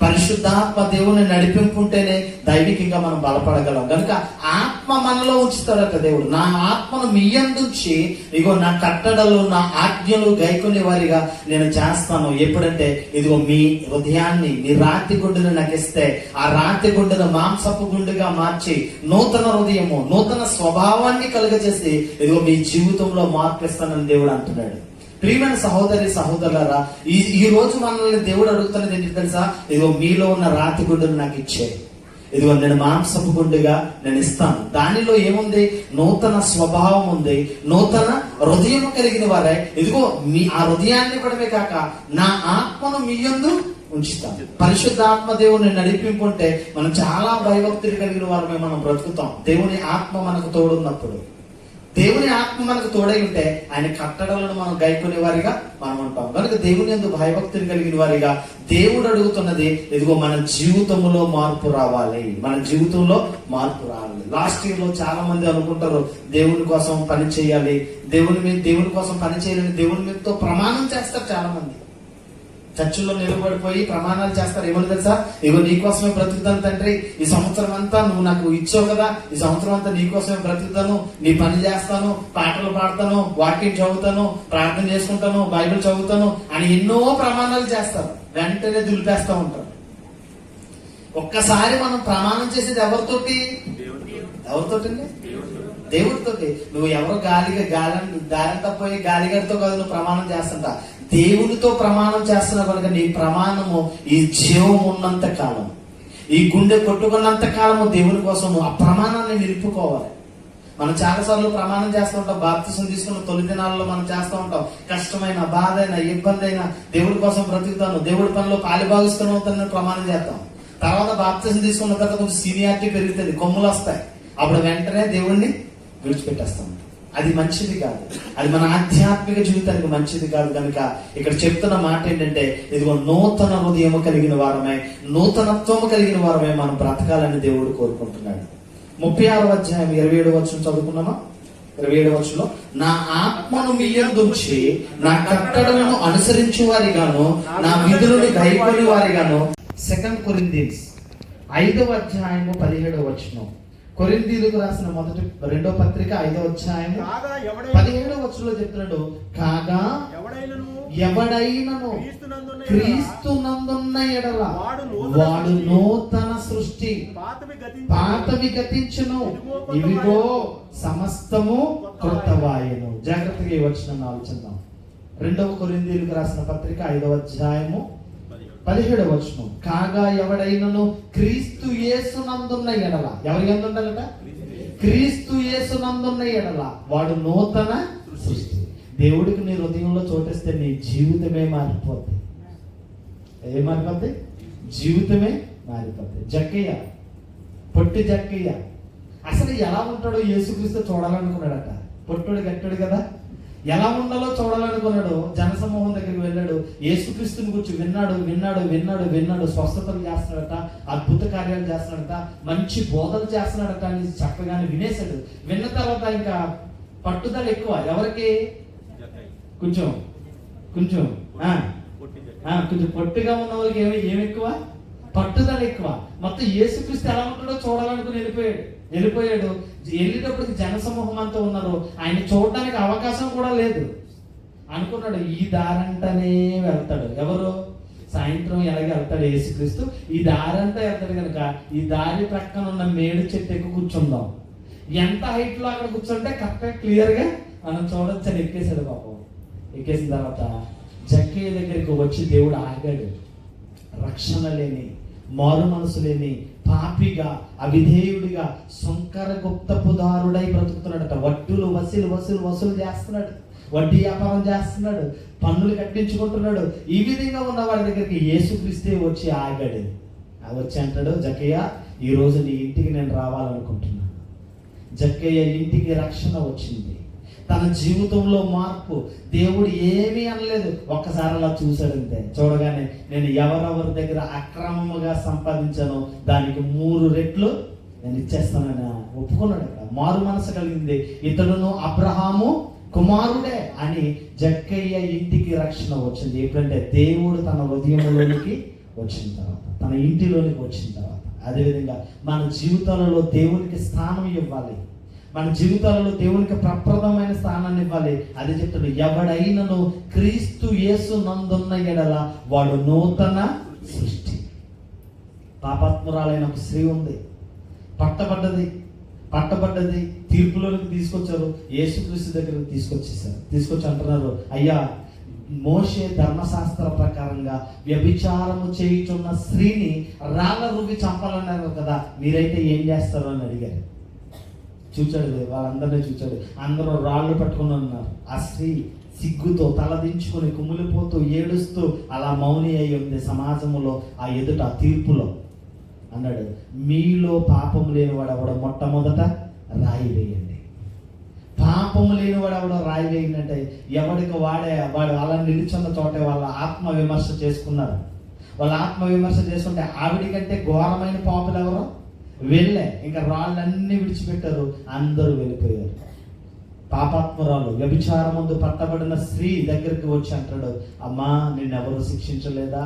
పరిశుద్ధాత్మ దేవుని నడిపింపుంటేనే దైవికంగా మనం బలపడగలం. కనుక ఆత్మ మనలో ఉంచుతాడట దేవుడు. నా ఆత్మను మీ యందుంచి ఇగో నా కట్టడలు, నా ఆజ్ఞలు గైకొని వారిగా నేను చేస్తాను. ఎప్పుడంటే ఇదిగో మీ హృదయాన్ని, మీ రాతి గుండెను నాకు ఇస్తే ఆ రాతి గుండెను మాంసపు గుండెగా మార్చి నూతన హృదయము, నూతన స్వభావాన్ని కలుగజేసి ఇదిగో మీ జీవితంలో మార్పిస్తానని దేవుడు అంటున్నాడు. ప్రియమైన సహోదరి సహోదరులారా, ఈ రోజు మనల్ని దేవుడు అడుగుతున్నది ఏంటి తెలుసా? ఇదిగో మీలో ఉన్న రాతి గుండెను నాకు ఇచ్చే, ఇదిగో నేను మాంసపు గుండెగా నేను ఇస్తాను. దానిలో ఏముంది? నూతన స్వభావం ఉంది, నూతన హృదయం కలిగిన వారే. ఇదిగో మీ ఆ హృదయాన్ని ఇవ్వడమే కాక నా ఆత్మను మీ యందు ఉంచుతాను. పరిశుద్ధాత్మ దేవుని నడిపింపుంటే మనం చాలా భయభక్తులు కలిగిన వారమే మనం బ్రతుకుతాం. దేవుని ఆత్మ మనకు తోడున్నప్పుడు, దేవుని ఆత్మ మనకు తోడై ఉంటే ఆయన కట్టడలను మనం గైకొనే వారిగా మనం ఉంటాం. కనుక దేవుని యందు భయభక్తులు కలిగిన వారిగా దేవుడు అడుగుతున్నది ఇదిగో మన జీవితంలో మార్పు రావాలి, మన జీవితంలో మార్పు రావాలి. లాస్ట్ ఇయర్ లో చాలా మంది అనుకుంటారు దేవుని కోసం పని చేయాలి, దేవుని కోసం పని చేయాలని దేవుని మీదతో ప్రమాణం చేస్తారు. చాలా మంది చర్చిలో నిలబడిపోయి ప్రమాణాలు చేస్తారు. ఏమని తెలుసా? ఇగో నీకోసమే బ్రతుకుతాను తండ్రి, ఈ సంవత్సరం అంతా నువ్వు నాకు ఇచ్చావు కదా, ఈ సంవత్సరం అంతా నీకోసమే బ్రతుకుతాను, నీ పని చేస్తాను, పాటలు పాడతాను, వాక్యం చదువుతాను, ప్రార్థన చేసుకుంటాను, బైబిల్ చదువుతాను అని ఎన్నో ప్రమాణాలు చేస్తారు. వెంటనే దులిపేస్తా ఉంటారు. ఒక్కసారి మనం ప్రమాణం చేసేది ఎవరితోటి? ఎవరితోటండి? దేవుడితోటి. నువ్వు ఎవరో గాలింతా పోయి గాలిగారితో కాదు నువ్వు ప్రమాణం చేస్తుంటా, దేవునితో ప్రమాణం చేస్తున్నా కనుక నీ ప్రమాణము ఈ జీవం ఉన్నంత కాలం, ఈ గుండె కొట్టుకున్నంత కాలము దేవుని కోసం ఆ ప్రమాణాన్ని నిలుపుకోవాలి. మనం చాలా సార్లు ప్రమాణం చేస్తూ ఉంటాం. బాప్తిసం తీసుకున్న తొలి దినాల్లో మనం చేస్తూ ఉంటాం. కష్టమైన, బాధ అయినా, ఇబ్బంది అయినా దేవుడి కోసం బ్రతుకుతాను, దేవుడి పనిలో పాలుభాగిస్తాను ప్రమాణం చేస్తాం. తర్వాత బాప్తిసం తీసుకున్న తర్వాత కొంచెం సీనియారిటీ పెరుగుతుంది, కొమ్ములు వస్తాయి, అప్పుడు వెంటనే దేవుణ్ణి విడిచిపెట్టేస్తాం. అది మంచిది కాదు, అది మన ఆధ్యాత్మిక జీవితానికి మంచిది కాదు. కనుక ఇక్కడ చెప్తున్న మాట ఏంటంటే ఇదిగో నూతన హృదయము కలిగిన వారమే, నూతనత్వము కలిగిన వారమే మనం బ్రతకాలని దేవుడు కోరుకుంటున్నాడు. 36వ అధ్యాయం 27వ వచనం చదువుకున్నామా? 27వ వచనంలో, నా ఆత్మను మీ యందుంచి నా కట్టడలను అనుసరించు వారిగాను నా విధులను గైకొని వారిగాను. 2 కొరింథీన్స్ 5వ అధ్యాయము 17వ వచనం. కొరింథీయులకు రాసిన రెండో పత్రిక 5వ అధ్యాయము 17వ వచనంలో చెప్తున్నాడు, కాగా ఎవడైనను క్రీస్తునందున్న ఎడల వాడు నూతన సృష్టి, పాతవి గతించును, ఇవిగో సమస్తము క్రొత్తవాయెను. జాగ్రత్తగా ఈ వచనాన్ని ఆలోచిద్దాం. 2వ కొరింథీయులకు రాసిన పత్రిక 5వ అధ్యాయము 17వ వచనం, కాగా ఎవడైనను క్రీస్తు యేసునందున్న ఎడల, ఎవరి యందు ఉండాలట? క్రీస్తు యేసునందున్న ఎడల వాడు నూతన సృష్టి. దేవుడికి నీ హృదయంలో చోటేస్తే నీ జీవితమే మారిపోద్ది. ఏం మారిపోద్ది? జీవితమే మారిపోద్ది. జక్కయ్య, పొట్టి జక్కయ్య అసలు ఎలా ఉంటాడో యేసుక్రీస్తు చూడాలనుకున్నాడట. పొట్టుడు గట్టుడు కదా, ఎలా ఉండాలో చూడాలనుకున్నాడు. జనసమూహం దగ్గరికి వెళ్ళాడు, యేసుక్రీస్తుని గురించి విన్నాడు విన్నాడు విన్నాడు విన్నాడు స్వస్థతలు చేస్తున్నాడట, అద్భుత కార్యాలు చేస్తున్నాడట, మంచి బోధలు చేస్తున్నాడట అని చక్కగానే వినేశాడు. విన్న తర్వాత ఇంకా పట్టుదల ఎక్కువ. ఎవరికి? కొంచెం కొంచెం కొంచెం పొట్టిగా ఉన్న వాళ్ళకి ఏమి ఎక్కువ? పట్టుదల ఎక్కువ. మొత్తం యేసుక్రీస్తు ఎలా ఉంటాడో చూడాలనుకుని వెళ్ళిపోయాడు. వెళ్ళేటప్పటికి జనసమూహం అంతా ఉన్నారు, ఆయన చూడడానికి అవకాశం కూడా లేదు. అనుకున్నాడు ఈ దారంటనే వెళ్తాడు. ఎవరు? సాయంత్రం ఎలాగే వెళ్తాడు యేసుక్రీస్తు, ఈ దారంతా వెళ్తాడు కనుక ఈ దారి ప్రక్కన ఉన్న మేడు చెట్టు ఎక్కువ కూర్చుందాం. ఎంత హైట్ లో అక్కడ కూర్చుంటే కరెక్ట్గా క్లియర్ గా మనం చూడొచ్చు అని ఎక్కేసాడు. పాపం ఎక్కేసిన తర్వాత జక్కయ్య దగ్గరికి వచ్చి దేవుడు ఆగాడు. రక్షణ లేని, మారు మనసు లేని, పాపిగా, అవిధేయుడిగా, శంకర గుప్తపుదారుడై బ్రతుకుతున్నాడట. వడ్డీలు వసూలు చేస్తున్నాడు, వడ్డీ వ్యాపారం చేస్తున్నాడు, పన్నులు కట్టించుకుంటున్నాడు. ఈ విధంగా ఉన్న వాడి దగ్గరికి యేసుక్రీస్తే వచ్చి ఆగాడు. వచ్చి అంటాడు, జక్కయ్య ఈ రోజు నీ ఇంటికి నేను రావాలనుకుంటున్నాను. జక్కయ్య ఇంటికి రక్షణ వచ్చింది. తన జీవితంలో మార్పు. దేవుడు ఏమీ అనలేదు, ఒక్కసారి అలా చూశాడు అంతే. చూడగానే నేను ఎవరెవరి దగ్గర అక్రమముగా సంపాదించానో దానికి 3 రెట్లు నేను ఇచ్చేస్తానని ఒప్పుకున్నాడు. మారు మనసు కలిగింది. ఇతడును అబ్రహాము కుమారుడే అని జక్కయ్య ఇంటికి రక్షణ వచ్చింది. ఎప్పుడంటే దేవుడు తన హృదయంలోనికి వచ్చిన తర్వాత, తన ఇంటిలోనికి వచ్చిన తర్వాత. అదేవిధంగా మన జీవితాలలో దేవునికి స్థానం ఇవ్వాలి. మన జీవితాలలో దేవునికి ప్రప్రదమైన స్థానాన్ని ఇవ్వాలి. అది చెప్తాడు, ఎవడైనను క్రీస్తు యేసు నందున్న ఎడల వాడు నూతన సృష్టి. పాపాత్మురాలైన ఒక స్త్రీ ఉంది, పట్టబడ్డది, తీర్పులోకి తీసుకొచ్చారు. యేసుక్రీస్తు దగ్గరకు తీసుకొచ్చి అంటున్నారు, అయ్యా మోషే ధర్మశాస్త్ర ప్రకారంగా వ్యభిచారము చేయుచున్న స్త్రీని రాళ్ళ రువ్వి చంపాలన్నారు కదా, మీరైతే ఏం చేస్తారు అని అడిగారు. చూచాడు, వాళ్ళందరినీ చూచాడు. అందరూ రాళ్ళు పట్టుకుని ఉన్నారు. ఆ స్త్రీ సిగ్గుతో తలదించుకొని కుమిలిపోతూ ఏడుస్తూ అలా మౌని అయి ఉంది సమాజంలో. ఆ ఎదుట ఆ తీర్పులో అన్నాడు, మీలో పాపం లేనివాడు ఎవడో మొట్టమొదట రాయి వేయండి. పాపము లేనివాడు ఎవడో రాయి వేయండి. ఎవడికి వాడు అలా నిలుచున్న చోటే వాళ్ళ ఆత్మ విమర్శ చేసుకున్నారు. వాళ్ళ ఆత్మ విమర్శ చేసుకుంటే ఆవిడికంటే ఘోరమైన పాపులు ఎవరో వెళ్ళే ఇంకా రాళ్ళన్నీ విడిచిపెట్టారు. అందరూ వెళ్ళిపోయారు. పాపాత్మురాలు, వ్యభిచారం ముందు పట్టబడిన స్త్రీ దగ్గరికి వచ్చి అంటాడు, అమ్మా నిన్నెవరు శిక్షించలేదా?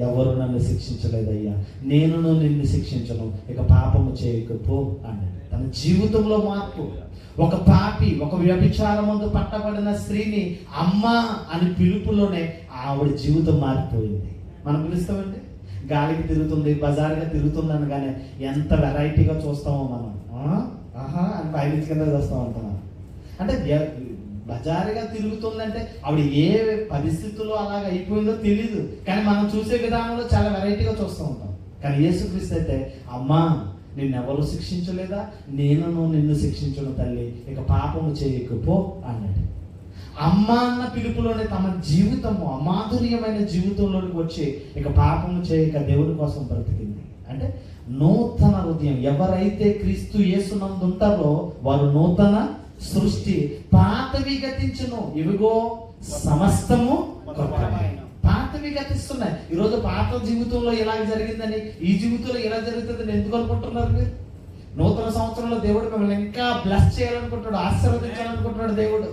ఎవరు నన్ను శిక్షించలేదయ్యా, నేను నిన్ను శిక్షించను, ఇక పాపము చేయకపో అన్నాడు. తన జీవితంలో మార్పు. ఒక పాపి, ఒక వ్యభిచారం ముందు పట్టబడిన స్త్రీని అమ్మా అని పిలుపులోనే ఆవిడ జీవితం మారిపోయింది. మనం పిలుస్తామండి, గాలికి తిరుగుతుంది, బజారుగా తిరుగుతుంది అనగానే ఎంత వెరైటీగా చూస్తామో మనం. ఆహా అని పైనుంచి కింద చూస్తూ ఉంటున్నాం. అంటే బజారుగా తిరుగుతుందంటే ఆవిడ ఏ పరిస్థితుల్లో అలాగ అయిపోయిందో తెలీదు, కానీ మనం చూసే విధానంలో చాలా వెరైటీగా చూస్తూ ఉంటాం. కానీ యేసుక్రీస్తు అయితే, అమ్మా నిన్నెవరు శిక్షించలేదా? నేను నిన్ను శిక్షించను తల్లి, ఇక పాపము చేయకపో అన్నాడు. అమ్మ అన్న పిలుపులోనే తమ జీవితము అమాధుర్యమైన జీవితంలోనికి వచ్చి ఇక పాపము చేయక దేవుడి కోసం బ్రతికింది. అంటే నూతన హృదయం. ఎవరైతే క్రీస్తు యేసునందు ఉంటారో వారు నూతన సృష్టి. పాతవి గతించును, ఇవిగో సమస్తము కొత్తవి. పాతవి గతిస్తున్నాయి. ఈరోజు పాత జీవితంలో ఇలా జరిగిందని, ఈ జీవితంలో ఇలా జరుగుతుందని ఎందుకు అనుకుంటున్నారు మీరు? నూతన సంవత్సరంలో దేవుడు మిమ్మల్ని ఇంకా బ్లెస్ చేయాలనుకుంటున్నాడు, ఆశీర్వదించాలనుకుంటున్నాడు దేవుడు.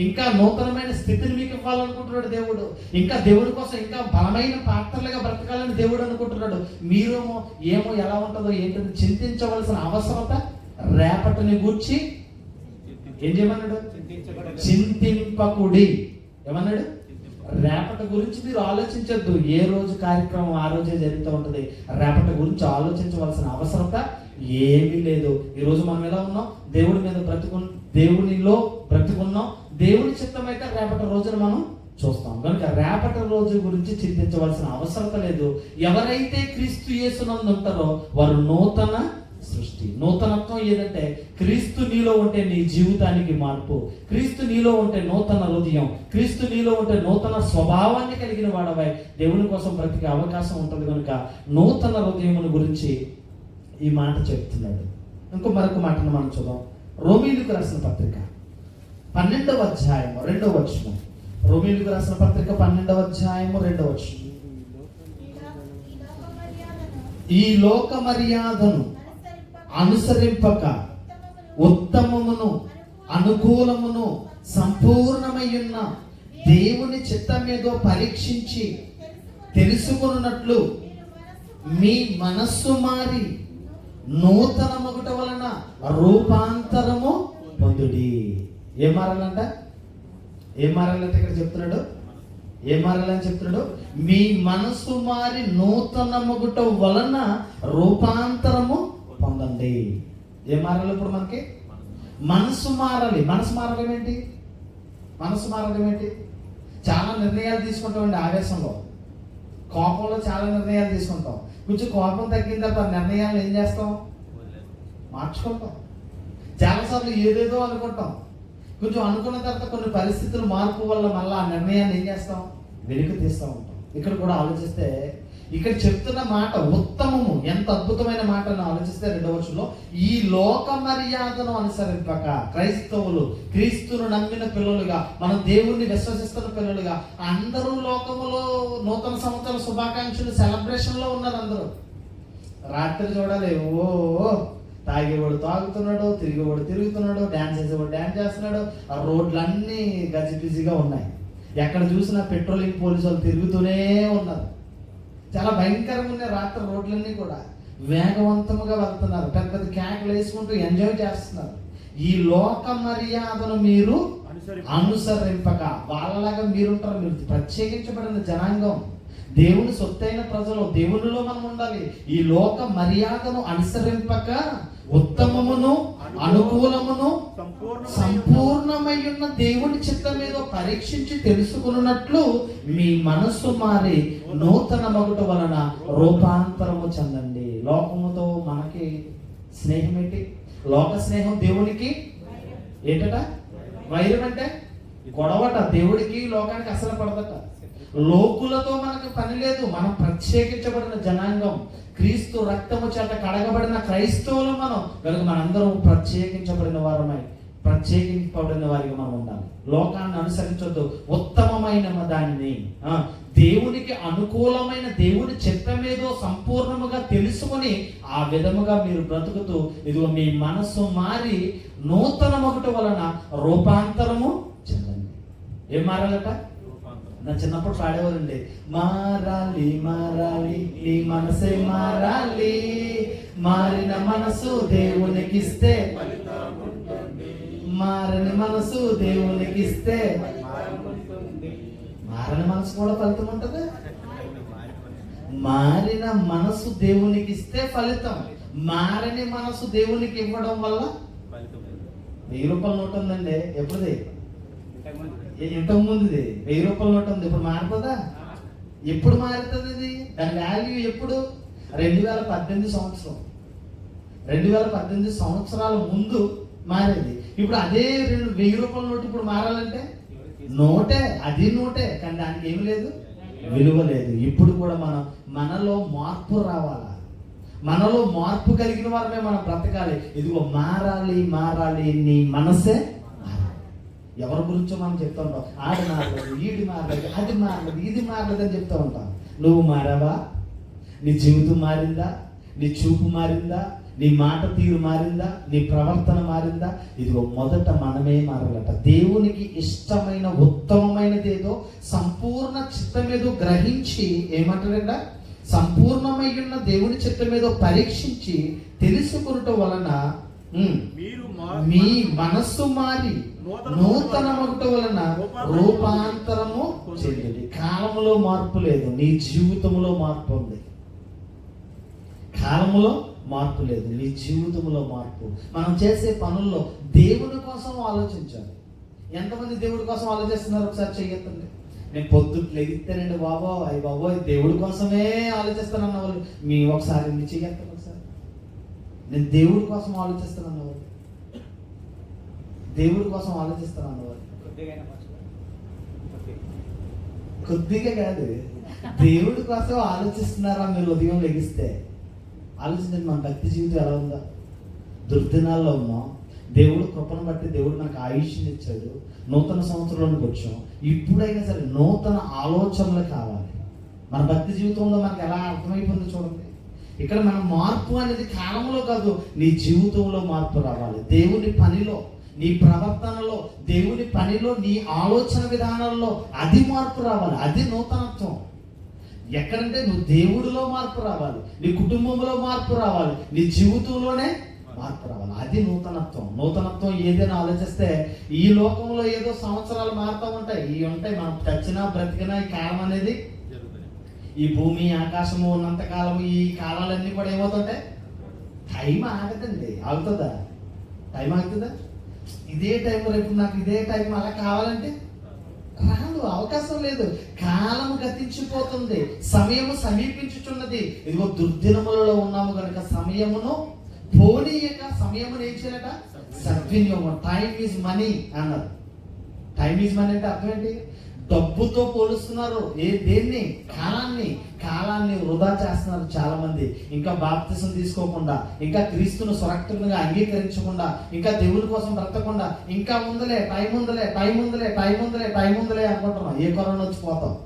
ఇంకా నూతనమైన స్థితిని మీకు ఇవ్వాలనుకుంటున్నాడు దేవుడు. ఇంకా దేవుడి కోసం ఇంకా బలమైన పాత్రలుగా బ్రతకాలని దేవుడు అనుకుంటున్నాడు. మీరేమో ఏమో ఎలా ఉంటుందో ఏంటో చింతించవలసిన అవసరత రేపటిని గూర్చి ఏం చేయమన్నాడు? చింతింపకుడి. ఏమన్నాడు? రేపటి గురించి మీరు ఆలోచించద్దు. ఏ రోజు కార్యక్రమం ఆ రోజే జరుగుతూ ఉంటుంది. రేపటి గురించి ఆలోచించవలసిన అవసరత ఏమీ లేదు. ఈరోజు మనం ఎలా ఉన్నాం? దేవుడి మీద దేవునిలో బ్రతుకున్నాం. దేవుని చిత్తమైతే రేపటి రోజున మనం చూస్తాం. కనుక రేపటి రోజు గురించి చింతించవలసిన అవసరత లేదు. ఎవరైతే క్రీస్తు యేసునందు ఉంటారో వారు నూతన సృష్టి. నూతనత్వం ఏదంటే క్రీస్తు నీలో ఉంటే నీ జీవితానికి మార్పు, క్రీస్తు నీలో ఉంటే నూతన హృదయం, క్రీస్తు నీలో ఉంటే నూతన స్వభావాన్ని కలిగిన వాడవై దేవుని కోసం బ్రతికే అవకాశం ఉంటుంది. కనుక నూతన హృదయమును గురించి ఈ మాట చెప్తున్నాడు. మరొక మాటను మనం చూద్దాం. రోమీయులకు రాసిన పత్రిక 12వ అధ్యాయం 2వ వచనం. రోమీయులకు రాసిన పత్రిక 12వ అధ్యాయం 2వ వచనం. ఈ లోక మర్యాదను అనుసరింపక ఉత్తమమును అనుకూలమును సంపూర్ణమయ్యున్న దేవుని చిత్తమేదో పరీక్షించి తెలుసుకున్నట్లు మీ మనస్సు మారి నూతన మొగుట వలన రూపాంతరము పొందుడి. ఏం మారాలంట? ఏం మారాలంటే ఇక్కడ చెప్తున్నాడు? ఏం మారాలని చెప్తున్నాడు? మీ మనసు మారి నూతన మొగుట వలన రూపాంతరము పొందండి. ఏం మారాలి? ఇప్పుడు మనకి మనసు మారాలి. మనసు మారడం ఏంటి? మనసు మారడం ఏంటి? చాలా నిర్ణయాలు తీసుకుంటామండి. ఆవేశంలో, కోపంలో చాలా నిర్ణయాలు తీసుకుంటాం. కొంచెం కోపం తగ్గిన తర్వాత నిర్ణయాలు ఏం చేస్తాం? మార్చుకుంటాం. చాలాసార్లు ఏదేదో అనుకుంటాం. కొంచెం అనుకున్న తర్వాత కొన్ని పరిస్థితులు మార్పు వల్ల మళ్ళీ ఆ నిర్ణయాన్ని ఏం చేస్తాం? వెనుక తీస్తూ ఉంటాం. ఇక్కడ కూడా ఆలోచిస్తే ఇక్కడ చెప్తున్న మాట ఉత్తమము. ఎంత అద్భుతమైన మాట అని ఆలోచిస్తే 2వ వచనంలో ఈ లోక మర్యాదను అనుసరింపక, క్రైస్తవులు, క్రీస్తును నమ్మిన పిల్లలుగా, మనం దేవుణ్ణి విశ్వసిస్తున్న పిల్లలుగా అందరూ లోకములో నూతన సంవత్సర శుభాకాంక్షలు సెలబ్రేషన్ లో ఉన్నారు. అందరూ రాత్రి చూడాలి, ఓ తాగేవాడు తాగుతున్నాడు, తిరిగేవాడు తిరుగుతున్నాడు, డ్యాన్స్ చేసేవాడు డ్యాన్స్ చేస్తున్నాడు. ఆ రోడ్లన్నీ గజిబిజిగా ఉన్నాయి. ఎక్కడ చూసినా పెట్రోలింగ్ పోలీసు వాళ్ళు తిరుగుతూనే ఉన్నారు. చాలా భయంకరంగా ఉన్నాయి రాత్రి రోడ్లన్నీ కూడా. వేగవంతంగా వెళ్తున్నారు, పెద్ద పెద్ద కేకలు వేసుకుంటూ ఎంజాయ్ చేస్తున్నారు. ఈ లోక మర్యాదను మీరు అనుసరింపక, వాళ్ళలాగా మీరుంటారు. మీరు ప్రత్యేకించబడిన జనాంగం, దేవుని సొత్తైన ప్రజలు, దేవునిలో మనం ఉండాలి. ఈ లోక మర్యాదను అనుసరింపక ఉత్తమమును అనుకూలమును సంపూర్ణమై ఉన్న దేవుని చిత్తం మీద పరీక్షించి తెలుసుకున్నట్లు మీ మనస్సు మారి నూతన మగుట వలన రూపాంతరము చెందండి. లోకముతో మనకి స్నేహం ఏంటి? లోక స్నేహం దేవునికి ఏంటట? వైరం అంటే గొడవట. దేవుడికి లోకానికి అసలు పడదట. లోకులతో మనకు పని లేదు. మనం ప్రత్యేకించబడిన జనాంగం, క్రీస్తు రక్తము చేత కడగబడిన క్రైస్తవులు మనం. కనుక మనందరం ప్రత్యేకించబడిన వారమై ప్రత్యేకించబడిన వారికి మనం ఉండాలి. లోకాన్ని అనుసరించొద్దు. ఉత్తమమైన దానిని, దేవునికి అనుకూలమైన దేవుని చిత్తమేదో సంపూర్ణముగా తెలుసుకొని ఆ విధముగా మీరు బ్రతుకుతూ ఇదిగో మీ మనస్సు మారి నూతన మొగుట వలన రూపాంతరము చెందండి. ఏం మారాలట? నా చిన్నప్పుడు పాడేవారండి, మారాలి మారాలి నీ మనసే మారాలి, మారిన మనసు దేవునికి ఇస్తే, మారని మనసు దేవునికి ఇస్తే, మారని మనసు కూడా ఫలితం ఉంటుంది. మారిన మనసు దేవునికి ఇస్తే ఫలితం, మారని మనసు దేవునికి ఇవ్వడం వల్ల 1000 రూపాయల నోట్ ఉందండి. ఎప్పుడుది? ఇంతకు ముందుది 1000 రూపాయల నోట్ ఉంది. ఇప్పుడు మారుతుందా? ఎప్పుడు మారుతుంది ఇది? దాని వాల్యూ ఎప్పుడు? 2018 సంవత్సరం. 2018 సంవత్సరాల ముందు మారేది. ఇప్పుడు అదే 1000 రూపాయల నోటు ఇప్పుడు మారాలంటే నోటే, అది నోటే, కానీ దానికి ఏమి లేదు, విలువ లేదు. ఇప్పుడు కూడా మనలో మార్పు రావాలా? మనలో మార్పు కలిగిన వారమే మనం బ్రతకాలి. ఇదిగో మారాలి మారాలి నీ మనసే మారాలి. ఎవరి గురించో మనం చెప్తూ ఉంటాం, ఆడి మారలేదు, ఈడి మారలేదు, అది మారలేదు, ఇది మారలేదు అని చెప్తూ ఉంటాం. నువ్వు మారావా? నీ జీవితం మారిందా? నీ చూపు మారిందా? నీ మాట తీరు మారిందా? నీ ప్రవర్తన మారిందా? ఇదిగో మొదట మనమే మారాలట. దేవునికి ఇష్టమైన ఉత్తమమైనది ఏదో, సంపూర్ణ చిత్తమేదో గ్రహించి ఏమంటారంట, సంపూర్ణమై ఉన్న దేవుని చిత్తమేదో పరీక్షించి తెలుసుకున్నట వలన మీ మనస్సు మారి నూతనమగుట వలన రూపాంతరము చెందింది. కాలములో మార్పు లేదు, నీ జీవితంలో మార్పు ఉంది. కాలములో మార్పు లేదు, నీ జీవితంలో మార్పు. మనం చేసే పనుల్లో దేవుని కోసం ఆలోచించాలి. ఎంతమంది దేవుడి కోసం ఆలోచిస్తున్నారు? ఒకసారి చెయ్యొద్దండి. నేను పొద్దుట్లు లెగిస్తేనండి బాబోయ్ దేవుడి కోసమే ఆలోచిస్తానన్న వాళ్ళు మీ ఒకసారి మీ చెయ్యొద్దండి. ఒకసారి నేను దేవుడి కోసం ఆలోచిస్తానన్న వాళ్ళు, దేవుడి కోసం ఆలోచిస్తానన్న వాళ్ళు కొద్దిగా కాదు, దేవుడి కోసం ఆలోచిస్తున్నారా మీరు? ఉదయం లెగిస్తే ఆలోచించండి, మన భక్తి జీవితం ఎలా ఉందా? దుర్దినాల్లో ఉన్నాం. దేవుడు కృపను బట్టి దేవుడు మనకు ఆయుష్ని ఇచ్చాడు. నూతన సంవత్సరంలోకి వచ్చాం. ఇప్పుడైనా సరే నూతన ఆలోచనలు కావాలి. మన భక్తి జీవితంలో మనకు ఎలా అర్థమైపోయిందో చూడండి. ఇక్కడ మన మార్పు అనేది కాలంలో కాదు, నీ జీవితంలో మార్పు రావాలి. దేవుని పనిలో, నీ ప్రవర్తనలో, దేవుని పనిలో, నీ ఆలోచన విధానాల్లో అది మార్పు రావాలి. అది నూతనత్వం. ఎక్కడంటే నువ్వు దేవుడిలో మార్పు రావాలి, నీ కుటుంబంలో మార్పు రావాలి, నీ జీవితంలోనే మార్పు రావాలి. అది నూతనత్వం. నూతనత్వం ఏదైనా ఆలోచిస్తే ఈ లోకంలో ఏదో సంవత్సరాలు మారుతూ ఉంటాయి, ఇవి ఉంటాయి. మనం చచ్చినా బ్రతికినా ఈ కాలం అనేది, ఈ భూమి ఆకాశము ఉన్నంత కాలం ఈ కాలాలన్నీ కూడా ఏమవుతుంటాయి? టైం ఆగదండి. ఆగుతుందా? టైం ఆగుతుందా? ఇదే టైం రేపు నాకు ఇదే టైం అలా కావాలంటే రాదు, అవకాశం లేదు. కాలము గతించిపోతుంది, సమయము సమీపించుచున్నది. ఇదిగో దుర్దినములలో ఉన్నాము కనుక సమయమును పోనీయక సమయమును ఏం చేయాలట? సద్వినియోగం. టైం ఈజ్ మనీ అన్నారు. టైం ఈజ్ మనీ అంటే అర్థం ఏంటి? డబ్బుతో పోలుస్తున్నారు. దేన్ని? కాలాన్ని వృధా చేస్తున్నారు చాలా మంది. ఇంకా బాప్తిసం తీసుకోకుండా, ఇంకా క్రీస్తును సురక్షితంగా అంగీకరించకుండా, ఇంకా దేవుని కోసం బ్రతకకుండా, ఇంకా టైం ఉందిలే అనుకుంటున్నాం. ఏ కరోనా వచ్చి పోతాం.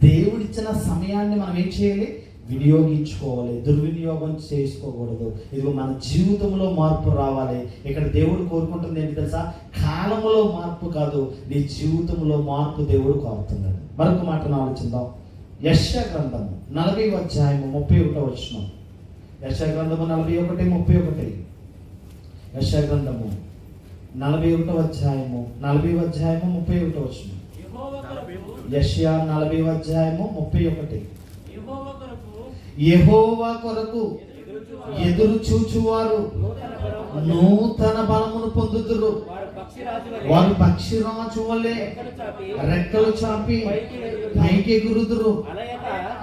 దేవుడిచ్చిన సమయాన్ని మనం ఏం చేయాలి? వినియోగించుకోవాలి. దుర్వినియోగం చేసుకోకూడదు. ఇదిగో మన జీవితంలో మార్పు రావాలి. ఇక్కడ దేవుడు కోరుకుంటుంది ఏంటి తెలుసా? కాలంలో మార్పు కాదు, నీ జీవితంలో మార్పు దేవుడు కోరుతున్నాడు. మరొక మాటను ఆలోచిద్దాం. యెషయా గ్రంథము 40వ అధ్యాయము 31వ వచనం. యెషయా గ్రంథము 41:31. యెషయా గ్రంథము 41వ అధ్యాయము 31వ వచనం. యెషయా 40వ అధ్యాయము 31. యెహోవా కొరకు ఎదురు చూచువారు నూతన బలమును పొందుదురు. వారు పక్షిరాజు వలె రెక్కలు చాపి పైకి ఎగురుదురు.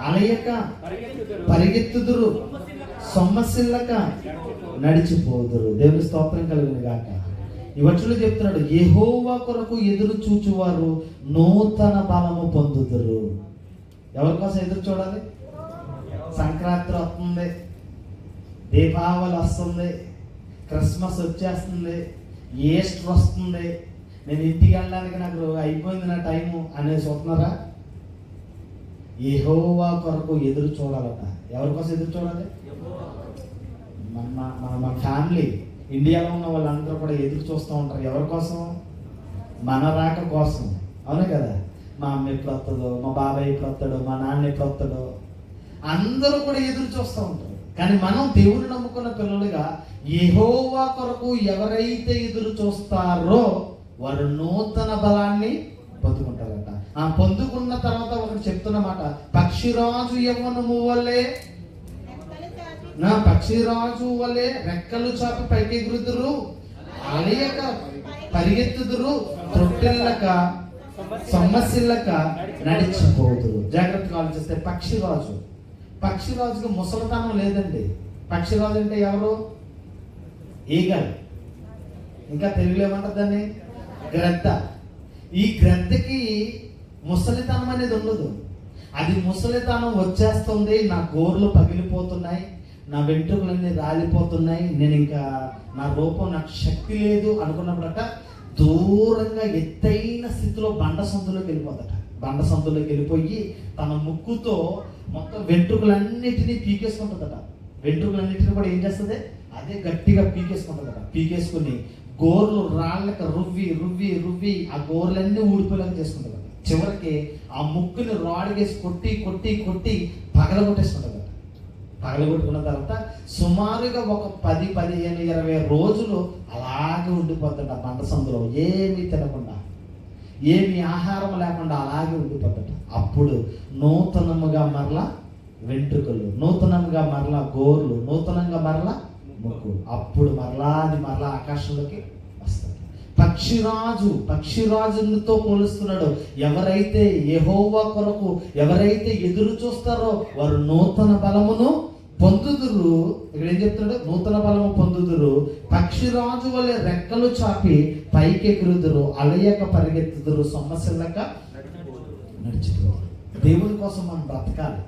అలయక పరిగెత్తుదురు, సొమ్మసిల్లక నడిచిపోదురు. దేవుని స్తోత్రం కలుగును గాక. ఈ వచనంలో చెప్తున్నాడు, యెహోవా కొరకు ఎదురు చూచువారు నూతన బలము పొందుదురు. ఎవరి కోసం ఎదురు చూడాలి? సంక్రాంతి వస్తుంది, దీపావళి వస్తుంది, క్రిస్మస్ వచ్చేస్తుంది, ఈస్టర్ వస్తుంది, నేను ఇంటికి వెళ్ళడానికి నాకు అయిపోయింది నా టైము అనేది చూస్తున్నారా? యెహోవా కొరకు ఎదురు చూడాలట. ఎవరి కోసం ఎదురు చూడాలి? మన ఫ్యామిలీ, ఇండియాలో ఉన్న వాళ్ళందరూ కూడా ఎదురు చూస్తూ ఉంటారు. ఎవరి కోసం? మన రాక కోసం. అవునే కదా? మా అమ్మ ఎప్పుడు వస్తుందో, మా బాబాయ్ ఎప్పుడు వస్తాడో, మా నాన్న ఎప్పుడు వస్తాడో, అందరూ కూడా ఎదురు చూస్తూ ఉంటారు. కానీ మనం దేవుని నమ్ముకున్న పిల్లలుగా యెహోవా కొరకు ఎవరైతే ఎదురు చూస్తారో వారు నూతన బలాన్ని పొందుకుంటారట. ఆ పొందుకున్న తర్వాత ఒకటి చెప్తున్నమాట, పక్షిరాజు యవ్వనము వలె, పక్షిరాజు వలె రెక్కలు చాపి పైకి ఎగురుదురు, అలయక పరిగెత్తుదురు, తొట్టిల్లక సొమ్మసిల్లక నడిచిపోదురు. జాగ్రత్తగా ఆలోచిస్తే పక్షిరాజుకి ముసలితనం లేదండి. పక్షిరాజు అంటే ఎవరు? ఈగల్. ఇంకా తెలుగులో ఏమంటారు దాన్ని? గ్రద్ద. ఈ గ్రద్దకి ముసలితనం అనేది ఉండదు. అది ముసలితనం వచ్చేస్తుంది, నా గోర్లు పగిలిపోతున్నాయి, నా వెంట్రుకలన్నీ రాలిపోతున్నాయి, నేను ఇంకా నా రూపం, నాకు శక్తి లేదు అనుకున్నప్పుడట దూరంగా ఎత్తైన స్థితిలో బండ సందులోకి వెళ్ళిపోతాట. బండ సందులోకి వెళ్ళిపోయి తన ముక్కుతో మొత్తం వెంట్రుకలన్నిటినీ పీకేసుకుంటుందట. వెంట్రుకలన్నింటినీ కూడా ఏం చేస్తుంది? అదే గట్టిగా పీకేసుకుంటుంది కదా. పీకేసుకుని గోర్లు రాళ్ళక రువ్వి రువ్వి రువ్వి ఆ గోర్లన్నీ ఊడిపోయేలాగా చేసుకుంటుంది కదా. చివరికి ఆ ముక్కుని రాడిగేసి కొట్టి కొట్టి కొట్టి పగలగొట్టేసుకుంటుంది కదా. పగలగొట్టుకున్న తర్వాత సుమారుగా ఒక 10, 15, 20 రోజులు అలాగే ఉండిపోతుంట బండ సందులో, ఏమీ తినకుండా, ఏమి ఆహారం లేకుండా అలాగే ఉండిపోతుంట. అప్పుడు నూతనముగా మరలా వెంట్రుకలు, నూతనంగా మరలా గోర్లు, నూతనంగా మరలా ముక్కు. అప్పుడు మరలా ఆకాశంలోకి వస్తుంది. పక్షిరాజుతో పోలుస్తున్నాడు. ఎవరైతే యెహోవా కొరకు ఎవరైతే ఎదురు చూస్తారో వారు నూతన బలమును పొందుదురు. ఇక్కడ ఏం చెప్తున్నాడు? నూతన బలము పొందుదురు, పక్షిరాజు వలె రెక్కలు చాపి పైకి ఎగురుదురు, అలయక పరిగెత్తుదురు, సొమ్మసిల్లక నడిచిపోదురు. దేవుని కోసం మనం బ్రతకాలి.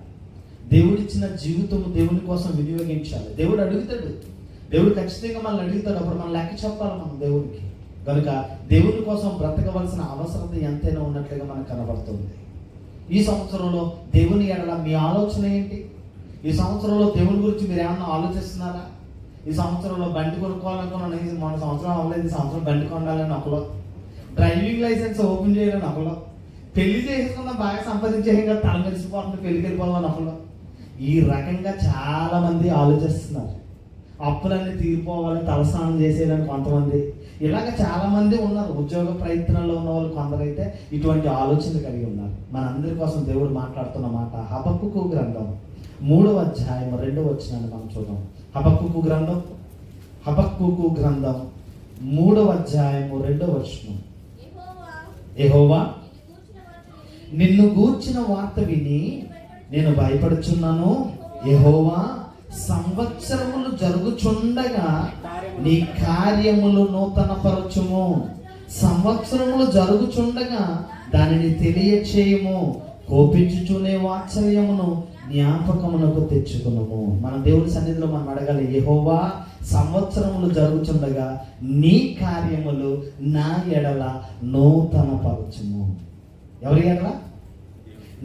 దేవుడిచ్చిన జీవితము దేవుని కోసం వినియోగించాలి. దేవుడు అడుగుతాడు, దేవుడు ఖచ్చితంగా మనల్ని అడుగుతాడు. అప్పుడు మనం లెక్క చెప్పాలి మనం దేవుడికి. కనుక దేవుని కోసం బ్రతకవలసిన అవసరత ఎంతైనా ఉన్నట్లుగా మనకు కనబడుతుంది. ఈ సంవత్సరంలో దేవుని ఎడల మీ ఆలోచన ఏంటి? ఈ సంవత్సరంలో దేవుని గురించి మీరు ఏమన్నా ఆలోచిస్తున్నారా? ఈ సంవత్సరంలో బండి కొనుక్కోవాలనుకున్నాను, మన సంవత్సరం అవ్వలేదు, ఈ సంవత్సరం బండి కొనాలని ఒకలో, డ్రైవింగ్ లైసెన్స్ ఓపెన్ చేయాలని ఒకలో, పెళ్లి చేసుకున్న బాగా సంపాదించేయం కదా తల మెరిసిపోతుంది పెళ్లికి వెళ్ళిపోవాలని ఒకలో. ఈ రకంగా చాలా మంది ఆలోచిస్తున్నారు. అప్పులన్నీ తీరిపోవాలి, తలస్నానం చేసేయాలని కొంతమంది, ఇలాగ చాలా మంది ఉన్నారు. ఉద్యోగ ప్రయత్నంలో ఉన్న వాళ్ళు కొందరైతే ఇటువంటి ఆలోచనలు కలిగి ఉన్నారు. మనందరి కోసం దేవుడు మాట్లాడుతున్న మాట హబక్కూకు గ్రంథం 3వ అధ్యాయం 2వ వచనాన్ని మనం చూద్దాం. హబక్కూకు గ్రంథం 3వ అధ్యాయం 2వ వచనం. యెహోవా నిన్ను గూర్చిన వార్త విని నేను భయపడుచున్నాను. యెహోవా సంవత్సరములు జరుగుచుండగా నీ కార్యములు నూతన పరచుము. సంవత్సరములు జరుగుచుండగా దానిని తెలియచేయము. కోపించుచునే వాత్సల్యమును జ్ఞాపకమునకు తెచ్చుకున్నాము. మన దేవుడి సన్నిధిలో మనం అడగాలి, యెహోవా సంవత్సరములు జరుగుచుండగా నీ కార్యములు నా ఎడల నూతన పరచుము. ఎవరి ఎడల?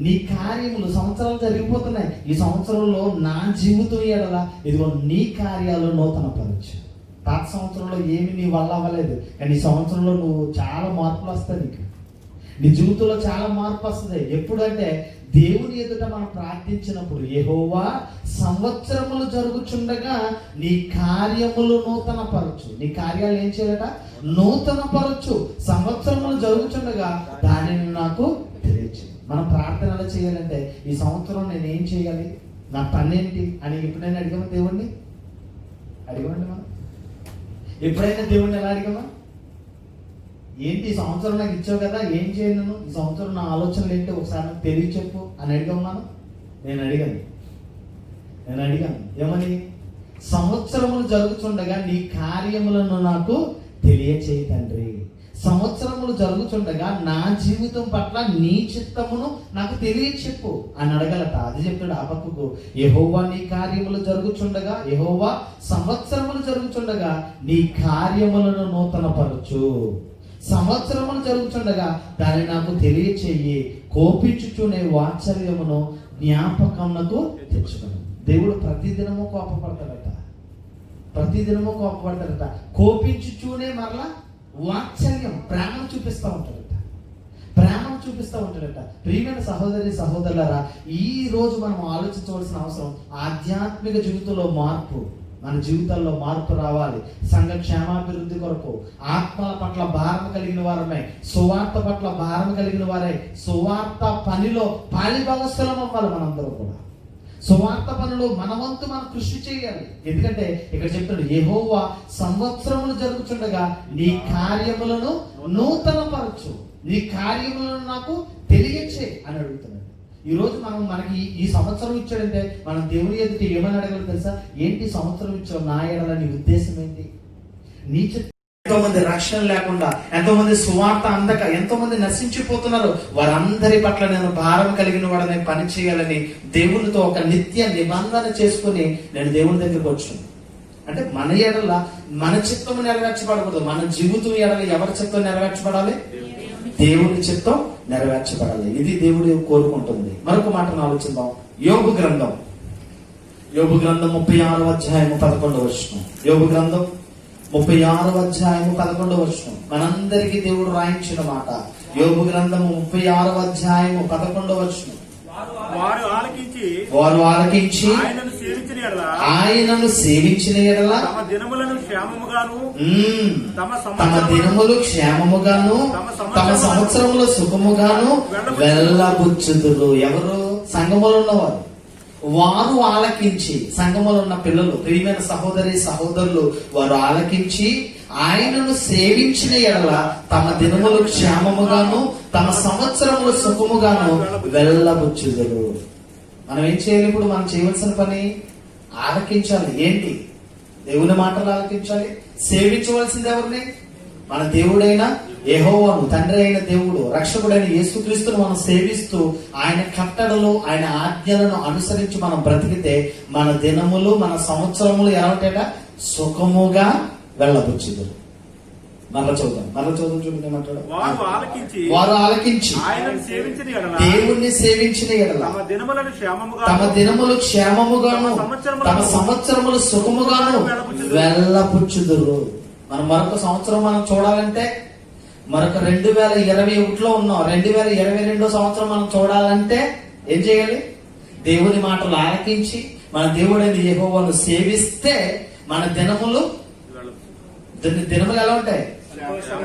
నీ కార్యములు. సంవత్సరాలు జరిగిపోతున్నాయి. ఈ సంవత్సరంలో నా జీవితం ఎడల ఇదిగో నీ కార్యాలు నూతన పరచు. పాత సంవత్సరంలో ఏమి నీ వల్ల అవ్వలేదు, కానీ ఈ సంవత్సరంలో నువ్వు చాలా మార్పులు వస్తాయి. నీకు నీ జీవితంలో చాలా మార్పు వస్తుంది. ఎప్పుడంటే దేవుని ఎదుట మనం ప్రార్థించినప్పుడు, యెహోవా సంవత్సరములు జరుగుచుండగా నీ కార్యములు నూతన పరచు. నీ కార్యాలు ఏం చేయాలట? నూతన పరచు. సంవత్సరములు జరుగుచుండగా దానిని నాకు తెలియచు. మనం ప్రార్థనలు చేయాలంటే ఈ సంవత్సరం నేను ఏం చేయాలి, నా పని ఏంటి అని ఎప్పుడైనా అడిగామా దేవుణ్ణి? అడిగామండి మనం? ఎప్పుడైనా దేవుణ్ణి ఎలా అడిగామా? ఏంటి ఈ సంవత్సరం నాకు ఇచ్చావు కదా, ఏం చేయను నేను, ఈ సంవత్సరం నా ఆలోచనలు ఏంటి ఒకసారి నాకు తెలియచెప్పు అని అడిగాను. నేను అడిగాను ఏమని? సంవత్సరములు జరుగుతుండగా నీ కార్యములను నాకు తెలియచేయి తండ్రి. సంవత్సరములు జరుగుతుండగా నా జీవితం పట్ల నీ చిత్తమును నాకు తెలియచెప్పు అని అడగలట. అది చెప్తాడు హబక్కూకు. యెహోవా నీ కార్యములు జరుగుచుండగా, యెహోవా సంవత్సరములు జరుగుచుండగా నీ కార్యములను నూతన పరచు. సంవత్సరములు జరుగుతుండగా దాన్ని నాకు తెలియచేయి. కోపించుచునే వాత్సల్యమును జ్ఞాపకమునకు తెచ్చుకును. దేవుడు ప్రతిదినము కోపపడతాడట. కోపించుచూనే మరలా వాత్సల్యం, ప్రేమను చూపిస్తూ ఉంటాడట. ప్రియమైన సహోదరి సహోదరులారా, ఈ రోజు మనం ఆలోచించవలసిన అవసరం ఆధ్యాత్మిక జీవితంలో మార్పు. మన జీవితాల్లో మార్పు రావాలి. సంఘ క్షేమాభివృద్ధి కొరకు ఆత్మల పట్ల భారం కలిగిన వారమే, సువార్త పట్ల భారం కలిగిన వారే, సువార్త పనిలో పాలిభాగస్థలం అవ్వాలి. మనందరూ కూడా సువార్త పనులు మన వంతు మనం కృషి చేయాలి. ఎందుకంటే ఇక్కడ చెప్తాడు, యెహోవా సంవత్సరములు జరుగుతుండగా నీ కార్యములను నూతన పరచు, నీ కార్యములను నాకు తెలియచే అని అడుగుతున్నాడు. ఈ రోజు మనకి ఈ సంవత్సరం ఇచ్చాడంటే మనం దేవుని ఎదుట ఏమని అడగాలి తెలుసా? ఏంటి సంవత్సరం ఇచ్చావు, నా ఎడల నీ ఉద్దేశం ఏంటి? నీ ఎంతో మంది రక్షణ లేకుండా, ఎంతో మంది సువార్త అందక, ఎంతో మంది నశించిపోతున్నారు. వారందరి పట్ల నేను భారం కలిగిన వాడని పని చేయాలని దేవునితో ఒక నిత్య నిబంధన చేసుకుని నేను దేవుని దగ్గరికి వచ్చాను. అంటే మన ఎడల మన చిత్తము నెరవేర్చబడకూడదు. మన జీవితం ఎడల ఎవరి చిత్తం నెరవేర్చబడాలి? దేవుని చిత్తం నెరవేర్చబడాలి. ఇది దేవుడు కోరుకుంటుంది. మరొక మాటను ఆలోచిద్దాం. యోబు యోబు గ్రంథం 36వ అధ్యాయము 11వ వచనం. యోబు గ్రంథం 36వ అధ్యాయము 11వ వచనం. మనందరికీ దేవుడు రాయించిన మాట. యోబు గ్రంథము 36వ అధ్యాయము 11వ వచనం. వారు ఆలకించి ఆయనను సేవించిన ఎడల తమ దినములు క్షేమముగాను తమ సంవత్సరములు సుఖముగాను వెళ్ళబుచ్చుదురు. ఎవరు? సంఘములో ఉన్నవారు. వారు ఆలకించి, సంఘములో ఉన్న పిల్లలు, ప్రియమైన సహోదరి సహోదరులు, వారు ఆలకించి ఆయనను సేవించిన ఎడల తమ దినములు క్షేమముగాను తమ సంవత్సరములు సుఖముగాను వెళ్ళబుచ్చుదురు. మనం ఏం చేయాలి? ఇప్పుడు మనం చేయవలసిన పని ఆలకించాలి. ఏంటి? దేవుని మాటలు ఆలకించాలి. సేవించవలసింది ఎవరిని? మన దేవుడైన యెహోవాను, తండ్రి అయిన దేవుడు, రక్షకుడైన యేసుక్రీస్తును మనం సేవిస్తూ ఆయన కట్టడలు, ఆయన ఆజ్ఞలను అనుసరించి మనం బ్రతికితే మన దినములు, మన సంవత్సరములు ఎలాంటేట సుఖముగా వెళ్ళబుచ్చుదురు. మరల చదువు చూడండి. ఏమంటాడు? వారు ఆలకించి దేవుణ్ణి సేవించిన ఎడల తమ దినములు క్షేమముగాను తమ సంవత్సరములు సుఖముగాను వెళ్ళబుచ్చుదురు. మనం మరొక సంవత్సరం మనం చూడాలంటే, మరొక 2021లో ఉన్నాం, 2022 సంవత్సరం మనం చూడాలంటే ఏం చేయాలి? దేవుని మాటలు ఆలకించి మన దేవుడైన యెహోవాను సేవిస్తే మన దినములు ఎలా ఉంటాయి?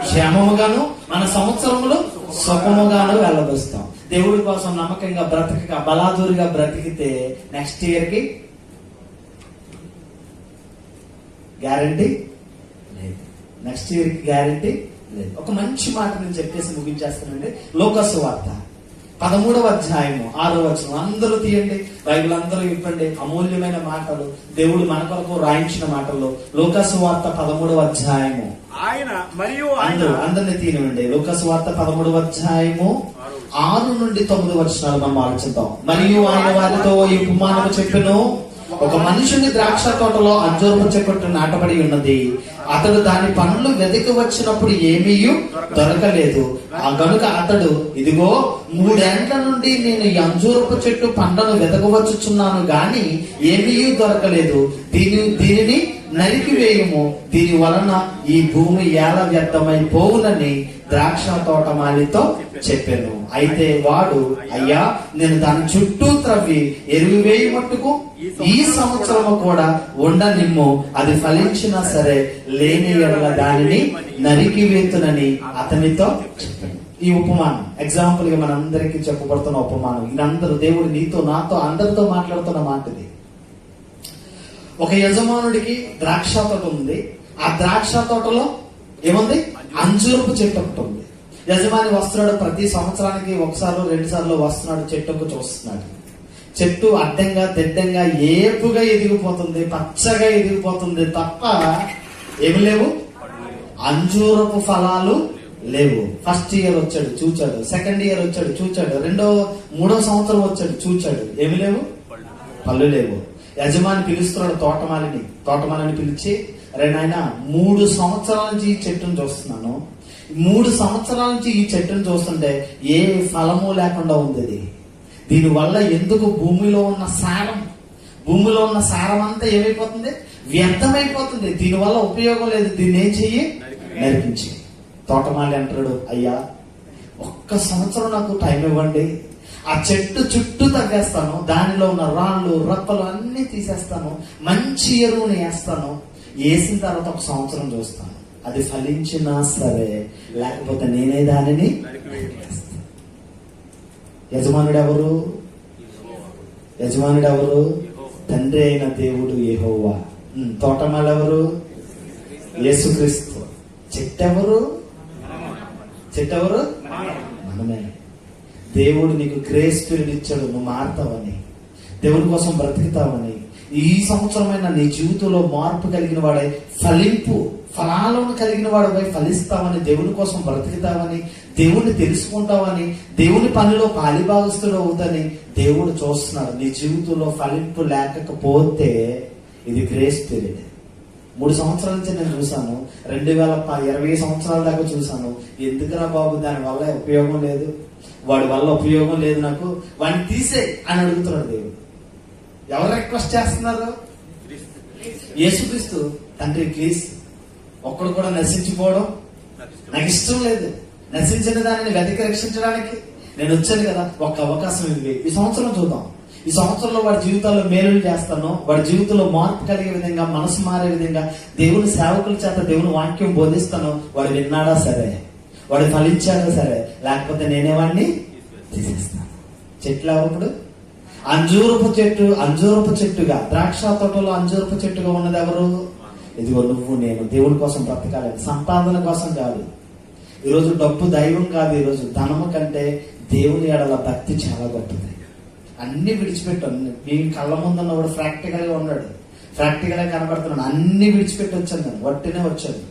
క్షేమముగాను మన సంవత్సరములు సుఖముగాను వెళ్ళబోస్తాం. దేవుడి కోసం నమ్మకంగా బ్రతకగా బలాదూరిగా బ్రతికితే నెక్స్ట్ ఇయర్ కి గ్యారంటీ లేదు. నెక్స్ట్ ఇయర్ కి గ్యారంటీ లేదు. ఒక మంచి మాట నేను చెప్పేసి ముగించేస్తానండి. లోకాసు వార్త 13వ అధ్యాయము 6వ వచనం. అందరూ తీయండి, బైబిల్ అందరూ ఇవ్వండి. అమూల్యమైన మాటలు, దేవుడు మన కొరకు రాయించిన మాటల్లో. లోకాసు వార్త 13వ అధ్యాయము అందరినీ తీయండి. లోకాసు వార్త 13వ అధ్యాయము 6 నుండి 9 వచనాలు మనం ఆలోచిద్దాం. మరియు ఆయన వారితో ఈ ఉపమానము చెప్పెను. ఒక మనుషుని ద్రాక్ష తోటలో అంజూరపు చెట్టు నాటబడి ఉన్నది. అతడు దాని పండ్లు వెతికి వచ్చినప్పుడు ఏమీ దొరకలేదు. గనుక అతడు, ఇదిగో 3 ఏండ్ల నుండి నేను ఈ అంజూరపు చెట్టు పండ్లను వెతకవచ్చుచున్నాను గాని ఏమీ దొరకలేదు. దీనిని నరికివేయము, దీని వలన ఈ భూమి ఏల వ్యర్థమైపోవునని ద్రాక్ష తోటమాలితో చెప్పాను. అయితే వాడు, అయ్యా, నేను దాని చుట్టూ త్రవ్వి ఎరువు వేయి మట్టుకు ఈ సంవత్సరము కూడా ఉండనిమ్ము, అది ఫలించినా సరే, లేని ఎడల దానిని నరికివేతునని అతనితో చెప్పాను. ఈ ఉపమానం ఎగ్జాంపుల్ గా మనందరికీ చెప్పబడుతున్న ఉపమానం. ఇదందరూ దేవుడు నీతో నాతో అందరితో మాట్లాడుతున్న మాట ఇది. ఒక యజమానుడికి ద్రాక్ష తోట ఉంది. ఆ ద్రాక్ష తోటలో ఏముంది? అంజూరపు చెట్టు ఒకటి ఉంది. యజమాని వస్తున్నాడు, ప్రతి సంవత్సరానికి 1-2 సార్లు వస్తున్నాడు, చెట్టుకు చూస్తున్నాడు. చెట్టు అడ్డంగా దిడ్డంగా ఏపుగా ఎదిగిపోతుంది, పచ్చగా ఎదిగిపోతుంది తప్ప ఏమి లేవు, అంజూరపు ఫలాలు లేవు. ఫస్ట్ ఇయర్ వచ్చాడు చూచాడు, సెకండ్ ఇయర్ వచ్చాడు చూచాడు, 2వ 3వ సంవత్సరం వచ్చాడు చూచాడు, ఏమి లేవు, పళ్ళు లేవు. యజమాని పిలుస్తున్నాడు తోటమాలిని పిలిచి, అరే నాయన, 3 సంవత్సరాల నుంచి ఈ చెట్టును చూస్తున్నాను, 3 సంవత్సరాల నుంచి ఈ చెట్టును చూస్తుంటే ఏ ఫలము లేకుండా ఉంది. దీనివల్ల ఎందుకు భూమిలో ఉన్న సారం అంతా ఏమైపోతుంది? వ్యర్థమైపోతుంది. దీనివల్ల ఉపయోగం లేదు. దీన్ని ఏం చెయ్యి? నరికించి. తోటమాలి అంటాడు, అయ్యా, 1 సంవత్సరం నాకు టైం ఇవ్వండి, ఆ చెట్టు చుట్టూ తగ్గేస్తాను, దానిలో ఉన్న రాళ్ళు రప్పలు అన్ని తీసేస్తాను, మంచి ఎరువుని వేస్తాను, వేసిన తర్వాత 1 సంవత్సరం చూస్తాను, అది ఫలించినా సరే, లేకపోతే నేనే దానిని. యజమానుడు ఎవరు? తండ్రి అయిన దేవుడు యెహోవా. తోటమాలి ఎవరు? యేసుక్రీస్తు. చెట్టెవరు? మనమే. దేవుడు నీకు గ్రేస్ పీరియడ్ ఇచ్చాడు, నువ్వు మారుతావని, దేవుడి కోసం బ్రతుకుతావని, ఈ సంవత్సరమైన నీ జీవితంలో మార్పు కలిగిన వాడై, ఫలాలను కలిగిన వాడై ఫలిస్తావని, దేవుని కోసం బ్రతుకుతావని, దేవుణ్ణి తెలుసుకుంటావని, దేవుని పనిలో పాలిభాగస్తుడు అవుతాని దేవుడు చూస్తున్నాడు. నీ జీవితంలో ఫలింపు లేకపోతే ఇది గ్రేస్ పీరియడ్. 3 సంవత్సరాల నుంచి నేను చూశాను, 2020 సంవత్సరాల దాకా చూశాను. ఎందుకురా బాబు, దాని వల్ల ఉపయోగం లేదు, వాడి వల్ల ఉపయోగం లేదు, నాకు వాడిని తీసే అని అడుగుతున్నాడు దేవుడు. ఎవరు రిక్వెస్ట్ చేస్తున్నారు? యేసుక్రీస్తు. తండ్రి ప్లీజ్, ఒక్కడు కూడా నశించిపోవడం నాకు ఇష్టం లేదు. నశించిన దానిని వెతికి రక్షించడానికి నేను వచ్చాను కదా, ఒక్క అవకాశం ఇవి. ఈ సంవత్సరం చూద్దాం. ఈ సంవత్సరంలో వాడి జీవితాల్లో మేలులు చేస్తాను, వాడి జీవితంలో మార్పు కలిగే విధంగా, మనసు మారే విధంగా దేవుని సేవకుల చేత దేవుని వాక్యం బోధిస్తాను. వాడు విన్నాడా సరే, వాడు ఫలించాడా సరే, లేకపోతే నేనే వాడిని తీసేస్తాను. చెట్లు ఎవరు? అంజూరపు చెట్టుగా, ద్రాక్ష తోటలో అంజూరపు చెట్టుగా ఉన్నది ఎవరు? ఇదిగో నువ్వు నేను. దేవుడి కోసం బ్రతకాలి, సంపాదన కోసం కాదు. ఈరోజు డబ్బు దైవం కాదు. ఈరోజు ధనము కంటే దేవుని ఎడల భక్తి చాలా గొప్పది. అన్ని విడిచిపెట్టాను. మీ కళ్ళ ముందున్న వాడు ప్రాక్టికల్ గా ఉన్నాడు, ప్రాక్టికల్ గా కనబడుతున్నాడు. అన్ని విడిచిపెట్టి వచ్చాను నేను, వట్టినే వచ్చాను.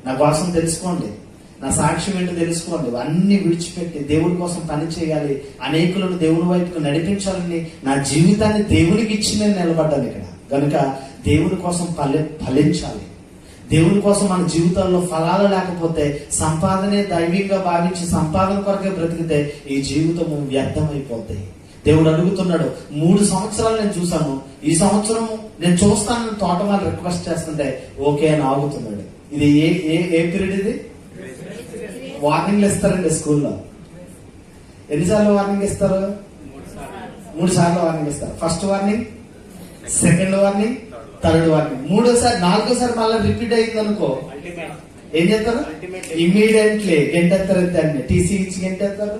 నా కోసం తెలుసుకోండి, నా సాక్ష్యం ఏంటో తెలుసుకోండి. అన్ని విడిచిపెట్టి దేవుడి కోసం పని చేయాలి, అనేకులను దేవుని వైపుకు నడిపించాలని నా జీవితాన్ని దేవునికి ఇచ్చి నేను నిలబడ్డాను ఇక్కడ. కనుక దేవుడి కోసం ఫలించాలి. దేవుని కోసం మన జీవితాల్లో ఫలాలు లేకపోతే, సంపాదనే దైవికంగా భావించి సంపాదన కొరకే బ్రతికితే ఈ జీవితము వ్యర్థమైపోతాయి. దేవుడు అడుగుతున్నాడు. 3 సంవత్సరాలు నేను చూశాను, ఈ సంవత్సరం నేను చూస్తానని తోటమాలి రిక్వెస్ట్ చేస్తుంటే ఓకే అని ఆగుతున్నాడు. ఇది ఏ పీరియడ్? ఇది వార్నింగ్లు ఇస్తారండి స్కూల్లో. ఎన్నిసార్లు వార్నింగ్ ఇస్తారు? 3 సార్లు వార్నింగ్ ఇస్తారు. First warning, second warning, third warning. 3వసారి 4వసారి మళ్ళీ రిపీట్ అయింది అనుకో, ఏం చేస్తారు? ఇమ్మీడియట్లీ గెంటేస్తారు. అంతే, టీసీ ఇచ్చి గెంటేస్తారు.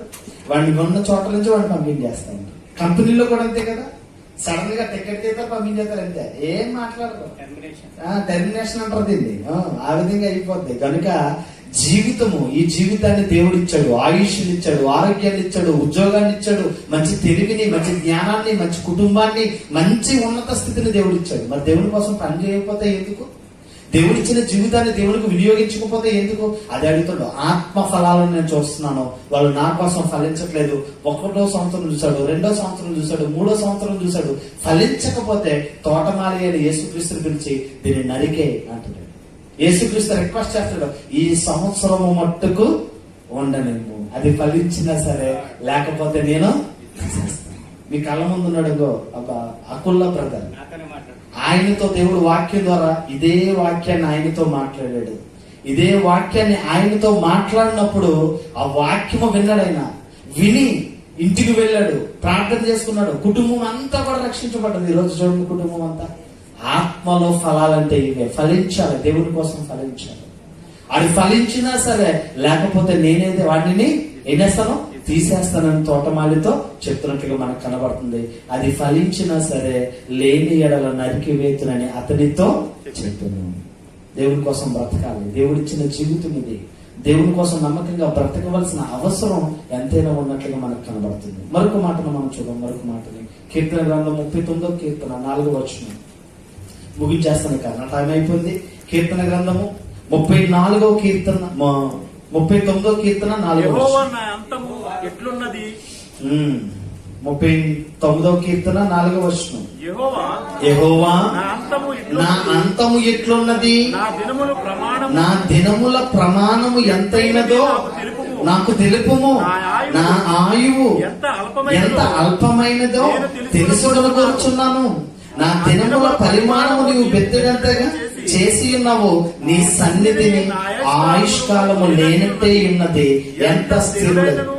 వాడిని ఉన్న చోట నుంచి వాడిని పంపించేస్తాం. కంపెనీలో కూడా అంతే కదా, సడన్ గా టికెట్ చేస్తారు, పంపించేస్తారు. అంతే, ఏం మాట్లాడరు. టెర్మినేషన్ అంటారు దీన్ని. ఆ విధంగా అయిపోద్ది. కనుక జీవితము, ఈ జీవితాన్ని దేవుడు ఇచ్చాడు, ఆయుష్ని ఇచ్చాడు, ఆరోగ్యాన్ని ఇచ్చాడు, ఉద్యోగాన్ని ఇచ్చాడు, మంచి తెలివిని, మంచి జ్ఞానాన్ని, మంచి కుటుంబాన్ని, మంచి ఉన్నత స్థితిని దేవుడు ఇచ్చాడు. మరి దేవుడి కోసం పని చేయకపోతే ఎందుకు? దేవుడు ఇచ్చిన జీవితాన్ని దేవుడికి వినియోగించకపోతే ఎందుకు? అది అడుగుతాడు. ఆత్మ ఫలాలను నేను చూస్తున్నాను, వాళ్ళు నా కోసం ఫలించట్లేదు. 1వ సంవత్సరం చూశాడు, 2వ సంవత్సరం చూశాడు, 3వ సంవత్సరం చూశాడు, ఫలించకపోతే తోటమాలి అని యేసుక్రీస్తుని పిలిచి దీన్ని నరికే అంటున్నాడు. యేసుక్రీస్తు రిక్వెస్ట్ చేస్తాడు, ఈ సంవత్సరము మట్టుకు ఉండనేమో, అది ఫలించినా సరే, లేకపోతే నేను మీ కళ్ళ ముందు ఉన్నాడు అకుల్లా బ్రదర్. ఆయనతో దేవుడు వాక్యం ద్వారా ఇదే వాక్యాన్ని ఆయనతో మాట్లాడాడు. ఇదే వాక్యాన్ని ఆయనతో మాట్లాడినప్పుడు ఆ వాక్యము విన్నాడు. ఆయన విని ఇంటికి వెళ్ళాడు, ప్రార్థన చేసుకున్నాడు. కుటుంబం అంతా కూడా రక్షించబడ్డది. ఈరోజు చూడండి, కుటుంబం అంతా. ఆత్మలో ఫలాలంటే ఇవే, ఫలించాలి, దేవుని కోసం ఫలించాలి. అది ఫలించినా సరే, లేకపోతే నేనేది వాడిని ఏం చేస్తాను? తీసేస్తానని తోటమాలితో చెప్తున్నట్టుగా మనకు కనబడుతుంది. అది ఫలించినా సరే, లేని ఎడల నరికి వేతునని అతనితో చెప్తున్నాను. దేవుని కోసం బ్రతకాలి. దేవుడిచ్చిన జీవితం ఇది. దేవుని కోసం నమ్మకంగా బ్రతకవలసిన అవసరం ఎంతైనా ఉన్నట్లుగా మనకు కనబడుతుంది. మరొక మాటను మనం చూద్దాం. మరొక మాటని కీర్తన గ్రంథం 39వ కీర్తన 4వ వచనం. ముగించేస్తాను కదా, నా టైం అయిపోయింది. కీర్తన గ్రంథము 34వ కీర్తన 39వ కీర్తన 4వ ఎట్లున్నది. 39వ కీర్తన 4వ వచనం. యెహోవా నా అంతము ఎట్లున్నది, నా దినముల ప్రమాణము ఎంతైనదో నాకు తెలుపుము. నా ఆయువు ఎంత అల్పమైనదో తెలుసుకొనగోరుచున్నాను. నా దినముల పరిమాణము నీవు బెత్తడంతగా చేసి ఉన్నావు. నీ సన్నిధిని ఆయుష్కాలము లేనట్టే ఉన్నది. ఎంత స్థిరుడు,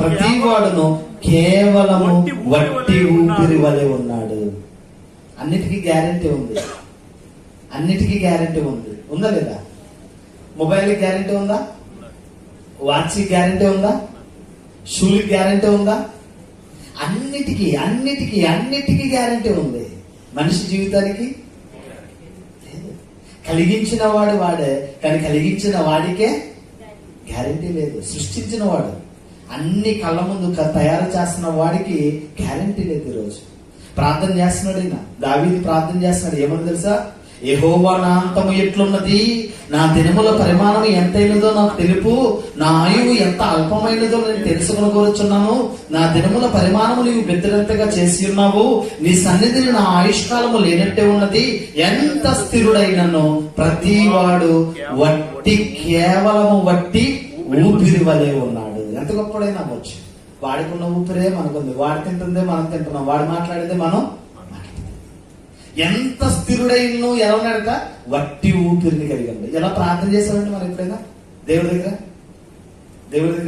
ప్రతివాడును కేవలము వట్టి ఊపిరి వలె ఉన్నాడు. అన్నిటికీ గ్యారెంటీ ఉంది. అన్నిటికీ గ్యారెంటీ ఉంది. ఉందా లేదా? మొబైల్ గ్యారెంటీ ఉందా? వాచ్ గ్యారెంటీ ఉందా? షూలకి గ్యారెంటీ ఉందా? అన్నిటికీ అన్నిటికీ అన్నిటికీ గ్యారెంటీ ఉంది. మనిషి జీవితానికి కలిగించిన వాడు వాడే, కానీ కలిగించిన వాడికే గ్యారెంటీ లేదు. సృష్టించిన వాడు, అన్ని కళ్ళ ముందు తయారు చేస్తున్న వాడికి గ్యారెంటీ లేదు. ఈరోజు ప్రార్థన చేస్తున్నాడు ఈయన, దావీదు ప్రార్థన చేస్తున్నాడు. ఏమని తెలుసా? యెహోవా నా అంతము ఎట్లున్నది, నా దినముల పరిమాణం ఎంతైనదో నాకు తెలుపు. నా ఆయువు ఎంత అల్పమైనదో నేను తెలుసుకొనగోరుచున్నాను. నా దినముల పరిమాణము నీవు బెత్తడంతగా చేసి ఉన్నావు. నీ సన్నిధిని నా ఆయుష్కాలము లేనట్టే ఉన్నది. ఎంత స్థిరుడైనను ప్రతివాడు వట్టి, కేవలము వట్టి ఊపిరి వలె ఉన్నాడు. ఎంత గొప్పడైనా అవ్వచ్చు. వాడికున్న ఊపిరే మనకుంది. వాడు తింటుందే మనం తింటున్నాం, వాడు మాట్లాడేదే మనం. ఎంత స్థిరుడైన ఎలా ఉన్నాడట? వట్టి ఊపిరిని కలిగి ఉన్నాడు. ఎలా ప్రార్థన చేసామండి మనం ఎప్పుడైనా దేవుడి దగ్గర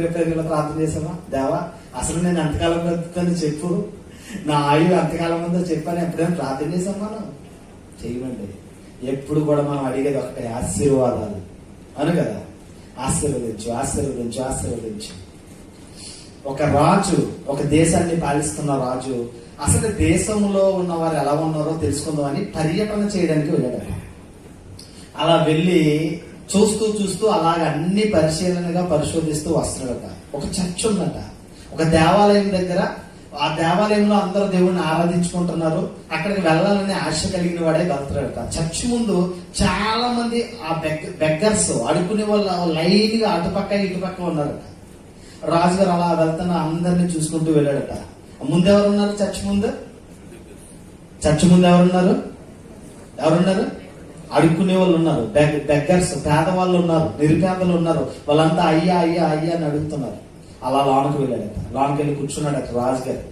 ఎప్పుడైనా ఇలా ప్రార్థన చేసామా? దేవా, అసలు నేను ఎంతకాలం బ్రతుకుతాను చెప్పు, నా ఆయువు ఎంతకాలం ఉందో చెప్పని ఎప్పుడైనా ప్రార్థన చేసాం మనం? చేయమండి. ఎప్పుడు కూడా మనం అడిగేది ఒకటే, ఆశీర్వాదాలు. అను కదా, ఆశీర్వదించు ఆశీర్వదించు ఆశీర్వదించు. ఒక రాజు, ఒక దేశాన్ని పాలిస్తున్న రాజు అసలు దేశంలో ఉన్న వారు ఎలా ఉన్నారో తెలుసుకుందామని పర్యటన చేయడానికి వెళ్ళాడు. అలా వెళ్ళి చూస్తూ అలాగ అన్ని పరిశీలనగా పరిశోధిస్తూ వస్తున్నాడట. ఒక చర్చ్ ఉందట, ఒక దేవాలయం దగ్గర. ఆ దేవాలయంలో అందరూ దేవుణ్ణి ఆరాధించుకుంటున్నారు. అక్కడికి వెళ్ళాలని ఆశ కలిగిన వాడే వెళ్తాడట. చర్చ్ ముందు చాలా మంది ఆ బెగ్గర్స్, అడుక్కునే వాళ్ళు లైన్ గా అటుపక్క ఇటుపక్క ఉన్నారట. రాజుగారు అలా వెళ్తున్న అందరినీ చూసుకుంటూ వెళ్ళాడట. ముందు ఎవరున్నారు? చర్చ్ ముందు ఎవరున్నారు? అడుక్కునే వాళ్ళు ఉన్నారు, బెగ్గర్స్, పేదవాళ్ళు ఉన్నారు, నిరుపేదలు ఉన్నారు. వాళ్ళంతా అయ్యా అయ్యా అయ్యా అని అడుగుతున్నారు. అలా లోనకు వెళ్ళాడట. లోనకి వెళ్ళి కూర్చున్నాడట రాజుగారు.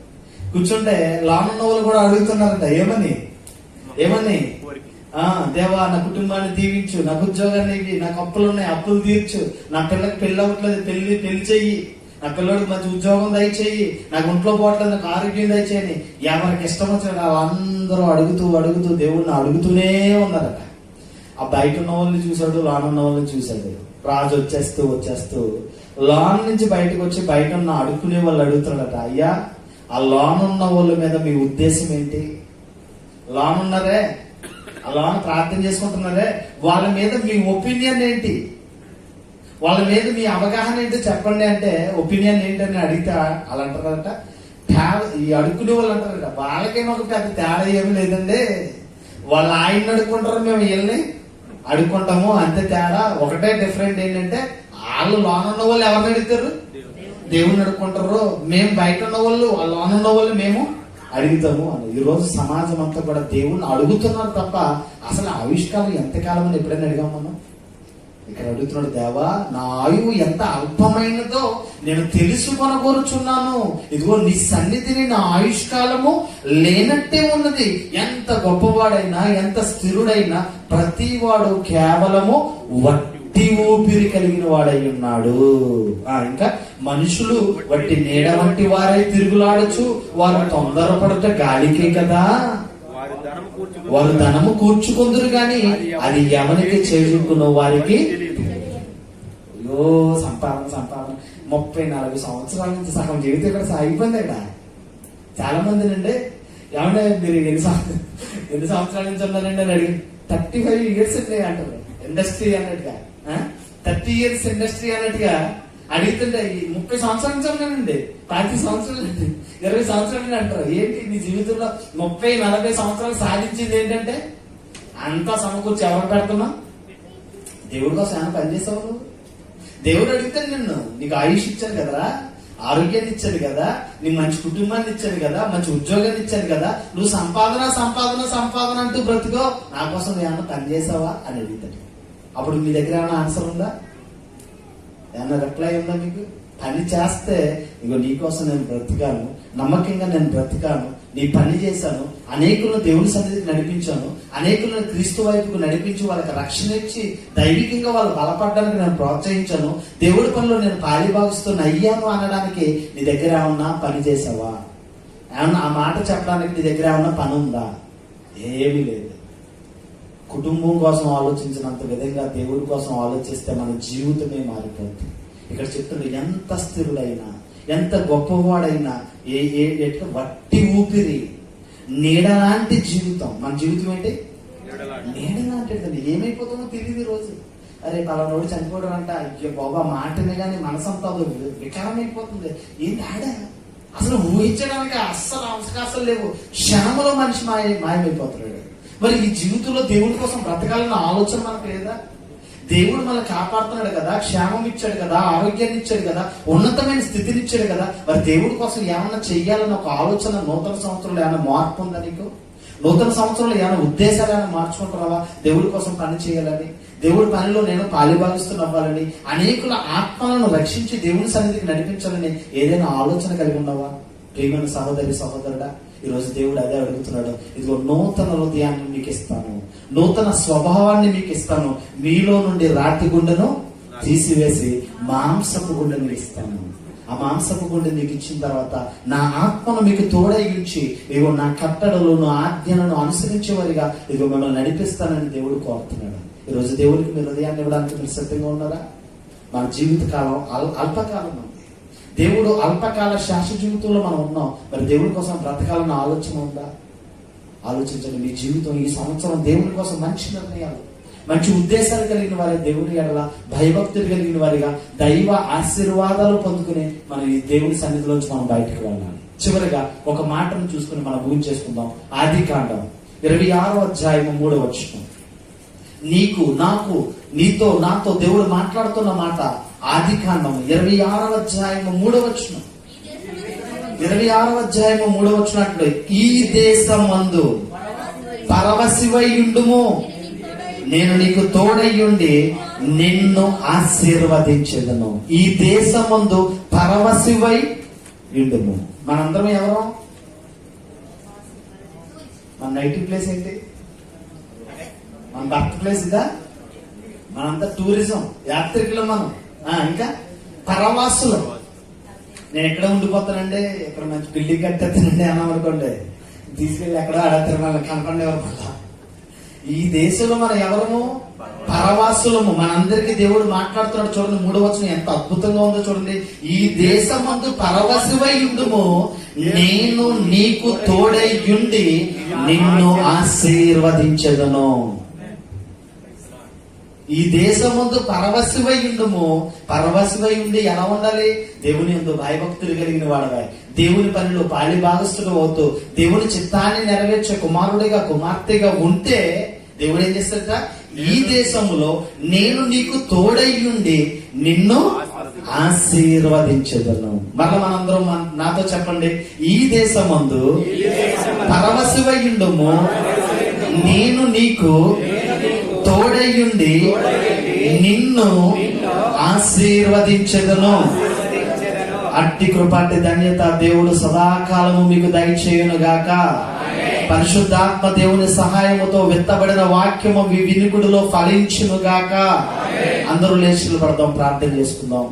కూర్చుంటే లోనున్న వాళ్ళు కూడా అడుగుతున్నారట. ఏమని? దేవా, నా కుటుంబాన్ని దీవించు, నాకు ఉద్యోగాన్ని ఇవి, నాకు అప్పులు ఉన్నాయి, అప్పులు తీర్చు, నా పిల్లకి పెళ్లి అవ్వట్లేదు, పెళ్లి చెయ్యి, నా పిల్లడికి మంచి ఉద్యోగం దయచేయి, నాకు ఒంట్లో పోవట్లేదు, నాకు ఆరోగ్యం దయచేయని ఎవరికి ఇష్టం వచ్చిన అందరూ అడుగుతూ దేవుణ్ణి అడుగుతూనే ఉన్నారట. ఆ బయట ఉన్న వాళ్ళని చూశాడు, లోన్ ఉన్న వాళ్ళని చూశాడు. రాజు వచ్చేస్తూ లోన్ నుంచి బయటకు వచ్చి బయట ఉన్న అడుక్కునే వాళ్ళు అడుగుతున్నాడట, అయ్యా, ఆ లోన్ ఉన్న వాళ్ళ మీద మీ ఉద్దేశం ఏంటి? లోన్ ఉన్నారే, ఆ లోన్ ప్రార్థన చేసుకుంటున్నారే, వాళ్ళ మీద మీ ఒపీనియన్ ఏంటి? వాళ్ళ మీద మీ అవగాహన ఏంటో చెప్పండి అంటే ఒపీనియన్ ఏంటని అడిగితే వాళ్ళు అంటారట, ఈ అడుక్కునే వాళ్ళు అంటారట, వాళ్ళకేమో ఒక పెద్ద తేడా ఏమి లేదండి, వాళ్ళు ఆయన్ని అడుక్కుంటారు, మేము వీళ్ళని అడుక్కుంటాము, అంతే తేడా. ఒకటే డిఫరెంట్ ఏంటంటే వాళ్ళు లోన్ ఉన్న వాళ్ళు ఎవరిని అడుగుతారు? దేవుణ్ణి అడుక్కుంటారు. మేము బయట ఉన్న వాళ్ళు, లోన్ ఉన్న వాళ్ళు మేము అడుగుతాము అని. ఈ రోజు సమాజం అంతా కూడా దేవుణ్ణి అడుగుతున్నారు తప్ప అసలు ఆవిష్కారం ఎంతకాలం అని ఎప్పుడైనా అడిగాం మనం? ఇక్కడ అడుగుతున్నాడు, దేవా, నా ఆయువు ఎంత అల్పమైనదో నేను తెలుసుకొనగోరుచున్నాను. ఇదిగో నీ సన్నిధిని నా ఆయుష్కాలము లేనట్టే ఉన్నది. ఎంత గొప్పవాడైనా, ఎంత స్థిరుడైనా ప్రతివాడు కేవలము వట్టి ఊపిరి కలిగిన వాడై ఉన్నాడు. ఇంకా మనుషులు వట్టి నీడ వంటి వారై తిరుగులాడచ్చు, వారు తొందరపడుట గాలికే కదా, వారు ధనము కూర్చుకుందరు గాని అది ఎవరికి చేరుకున్న వారికి. అయ్యో, సంపాదన 30-40 సంవత్సరాల నుంచి సగం జీవితం ఇక్కడ సాగిపోయింది. ఇక్కడ చాలా మంది నండి, ఏమంటే మీరు ఎన్ని సంవత్సరాల నుంచి ఉన్నారండి అని అడిగి 35 years అంటారు ఇండస్ట్రీ అన్నట్టుగా. 30 years ఇండస్ట్రీ అన్నట్టుగా అడుగుతుంటే 30 సంవత్సరాల నుంచి ఉన్నానండి, 25 సంవత్సరాలు, 20 సంవత్సరాలు అంటారు. ఏంటి నీ జీవితంలో 30-40 సంవత్సరాలు సాధించింది ఏంటంటే అంతా సమకూర్చి ఎవరు పెడుతున్నా? దేవుడి కోసం ఏమైనా పనిచేసావు నువ్వు? దేవుడు అడుగుతాడు నిన్ను, నీకు ఆయుష్ ఇచ్చాడు కదరా, ఆరోగ్యాన్ని ఇచ్చాడు కదా, నీకు మంచి కుటుంబాన్ని ఇచ్చాడు కదా, మంచి ఉద్యోగాన్ని ఇచ్చాడు కదా, నువ్వు సంపాదన అంటూ బ్రతుకో, నా కోసం ఏమన్నా పని చేసావా అని అడుగుతాడు. అప్పుడు మీ దగ్గర ఏమైనా ఆన్సర్ ఉందా? ఏమన్నా రిప్లై ఉందా మీకు? పని చేస్తే ఇగో నీకోసం నేను బ్రతికాను, నమ్మకంగా నేను బ్రతికాను, నీ పని చేశాను, అనేకులను దేవుని సన్నిధికి నడిపించాను, అనేకులను క్రీస్తు వైపుకు నడిపించి వాళ్ళకి రక్షణ ఇచ్చి దైవికంగా వాళ్ళు బలపడడానికి నేను ప్రోత్సహించాను, దేవుడి పనిలో నేను పాలిభాగిస్తున్న అయ్యాను అనడానికి నీ దగ్గర ఏమన్నా పని చేసావా? ఏమన్నా ఆ మాట చెప్పడానికి నీ దగ్గర ఏమన్నా పని ఉందా? ఏమీ లేదు. కుటుంబం కోసం ఆలోచించినంత విధంగా దేవుడి కోసం ఆలోచిస్తే మన జీవితమే మారిపోతుంది. ఇక్కడ చెప్తుంది, ఎంత స్థిరుడైనా, ఎంత గొప్పవాడైనా, వట్టి ఊపిరి, నీడ లాంటి జీవితం. మన జీవితం ఏంటి? నీడ లాంటిది. ఏమైపోతుందో తెలియదు ఈ రోజు. అరే పలానోడు చనిపోవడం అంట, అయ్యో బాబా, మాటనే కానీ మనసంతా వికారం అయిపోతుంది. ఏంటి ఆడ? అసలు ఊహించడానికి అస్సలు అవకాశాలు లేవు. క్షణంలో మనిషి మాయమైపోతున్నాడు. మరి ఈ జీవితంలో దేవుడి కోసం బ్రతకాలన్న ఆలోచన మనకు లేదా? దేవుడు మనల్ని కాపాడుతున్నాడు కదా, క్షేమం ఇచ్చాడు కదా, ఆరోగ్యాన్ని ఇచ్చాడు కదా, ఉన్నతమైన స్థితిని ఇచ్చాడు కదా. మరి దేవుడి కోసం ఏమన్నా చెయ్యాలన్న ఒక ఆలోచన నూతన సంవత్సరంలో ఏమైనా మార్పు ఉందా నీకు? నూతన సంవత్సరంలో ఏమైనా ఉద్దేశాలు ఏమైనా మార్చుకుంటున్నావా? దేవుడి కోసం పని చేయాలని, దేవుడి పనిలో నేను పాలిభాగిస్తున్నవ్వాలని, అనేకుల ఆత్మలను రక్షించి దేవుని సన్నిధికి నడిపించాలని ఏదైనా ఆలోచన కలిగి ఉన్నావా? ప్రియమైన సహోదరి సహోదరుడా, ఈరోజు దేవుడు అదే అడుగుతున్నాడు. ఇదిగో నూతన హృదయాన్ని మీకు ఇస్తాను, నూతన స్వభావాన్ని మీకు ఇస్తాను, మీలో నుండి రాతి గుండెను తీసివేసి మాంసపు గుండెను ఇస్తాను. ఆ మాంసపు గుండె మీకు ఇచ్చిన తర్వాత నా ఆత్మను మీకు తోడై ఉంచి ఇదిగో నా కట్టడలు, నా ఆజ్ఞలను అనుసరించేవారిగా ఇదిగో మిమ్మల్ని నడిపిస్తానని దేవుడు కోరుతున్నాడు. ఈరోజు దేవుడికి మీ హృదయాన్ని ఇవ్వడానికి మీరు సిద్ధంగా ఉన్నారా? మన జీవిత కాలం అల్పకాలం ఉంది. దేవుడు అల్పకాల శాశ్వత జీవితంలో మనం ఉన్నాం. మరి దేవుడి కోసం బ్రతకాలన్న ఆలోచన ఉందా? ఆలోచించండి. మీ జీవితం ఈ సంవత్సరం దేవుడి కోసం మంచి నిర్ణయాలు, మంచి ఉద్దేశాలు కలిగిన వారి, దేవుని ఎడల భయభక్తులు కలిగిన వారిగా దైవ ఆశీర్వాదాలు పొందుకుని మనం ఈ దేవుని సన్నిధిలోంచి మనం బయటకు వెళ్ళాలి. చివరిగా ఒక మాటను చూసుకుని మనం ఊహించేసుకుందాం. ఆదికాండం 26వ అధ్యాయము 3వ వచనం. నీకు, నాకు, నీతో, నాతో దేవుడు మాట్లాడుతున్న మాట. ఆదికాండం 26వ అధ్యాయము 3వ వచనం. 26వ అధ్యాయము 3వ వచనం అంటే, ఈ దేశమందు పరవశివై ఉండుము, నేను నీకు తోడయ్యుండి నిన్ను ఆశీర్వదించెదను. ఈ దేశమందు పరవశివై ఉండుము. మనందరం ఎవరు? మన నైటివ్ ప్లేస్ ఏంటి? మన బర్త్ ప్లేస్ ఇదా? మనంతా టూరిజం యాత్రికులు మనం. ఇంకా పరవాసులు. నేను ఎక్కడ ఉండిపోతానండి, ఇక్కడ మంచి బిల్డింగ్ కట్టేస్తానండి అన్నాం అనుకోండి, తీసుకెళ్ళి ఎక్కడో ఆడతారు, మళ్ళీ కనపండి ఎవరు. మళ్ళా ఈ దేశంలో మనం ఎవరము? పరవాసులము. మనందరికీ దేవుడు మాట్లాడుతున్నాడు. చూడండి 3వ వచనం ఎంత అద్భుతంగా ఉందో చూడండి. ఈ దేశమందు పరవశివై ఉండుము, నేను నీకు తోడై ఉండి నిన్ను ఆశీర్వదించెదను. ఈ దేశమందు పరవశివై ఉండుము. పరవశివై ఉండి ఎలా ఉండాలి? దేవుని యందు భయభక్తులు కలిగిన వాడవై, దేవుని పనిలో పాలి భాగస్థుడు అవుతూ దేవుని చిత్తాన్ని నెరవేర్చే కుమారుడిగా, కుమార్తెగా ఉంటే దేవుడు ఏం చేస్తాడట? ఈ దేశంలో నేను నీకు తోడై ఉండి నిన్ను ఆశీర్వదించెదను. మరలా మనందరం నాతో చెప్పండి. ఈ దేశమందు పరవశివై ఉండుము, నేను నీకు తోడయ్యుండి నిన్ను ఆశీర్వదించెదను. అట్టి కృపాటి ధన్యత దేవుడు సదాకాలము మీకు దయచేయును గాక. పరిశుద్ధాత్మ దేవుని సహాయముతో విత్తబడిన వాక్యము మీ వినికుడిలో ఫలించును గాక. అందరూ లేచి నిలబడదాం, ప్రార్థన చేసుకుందాం.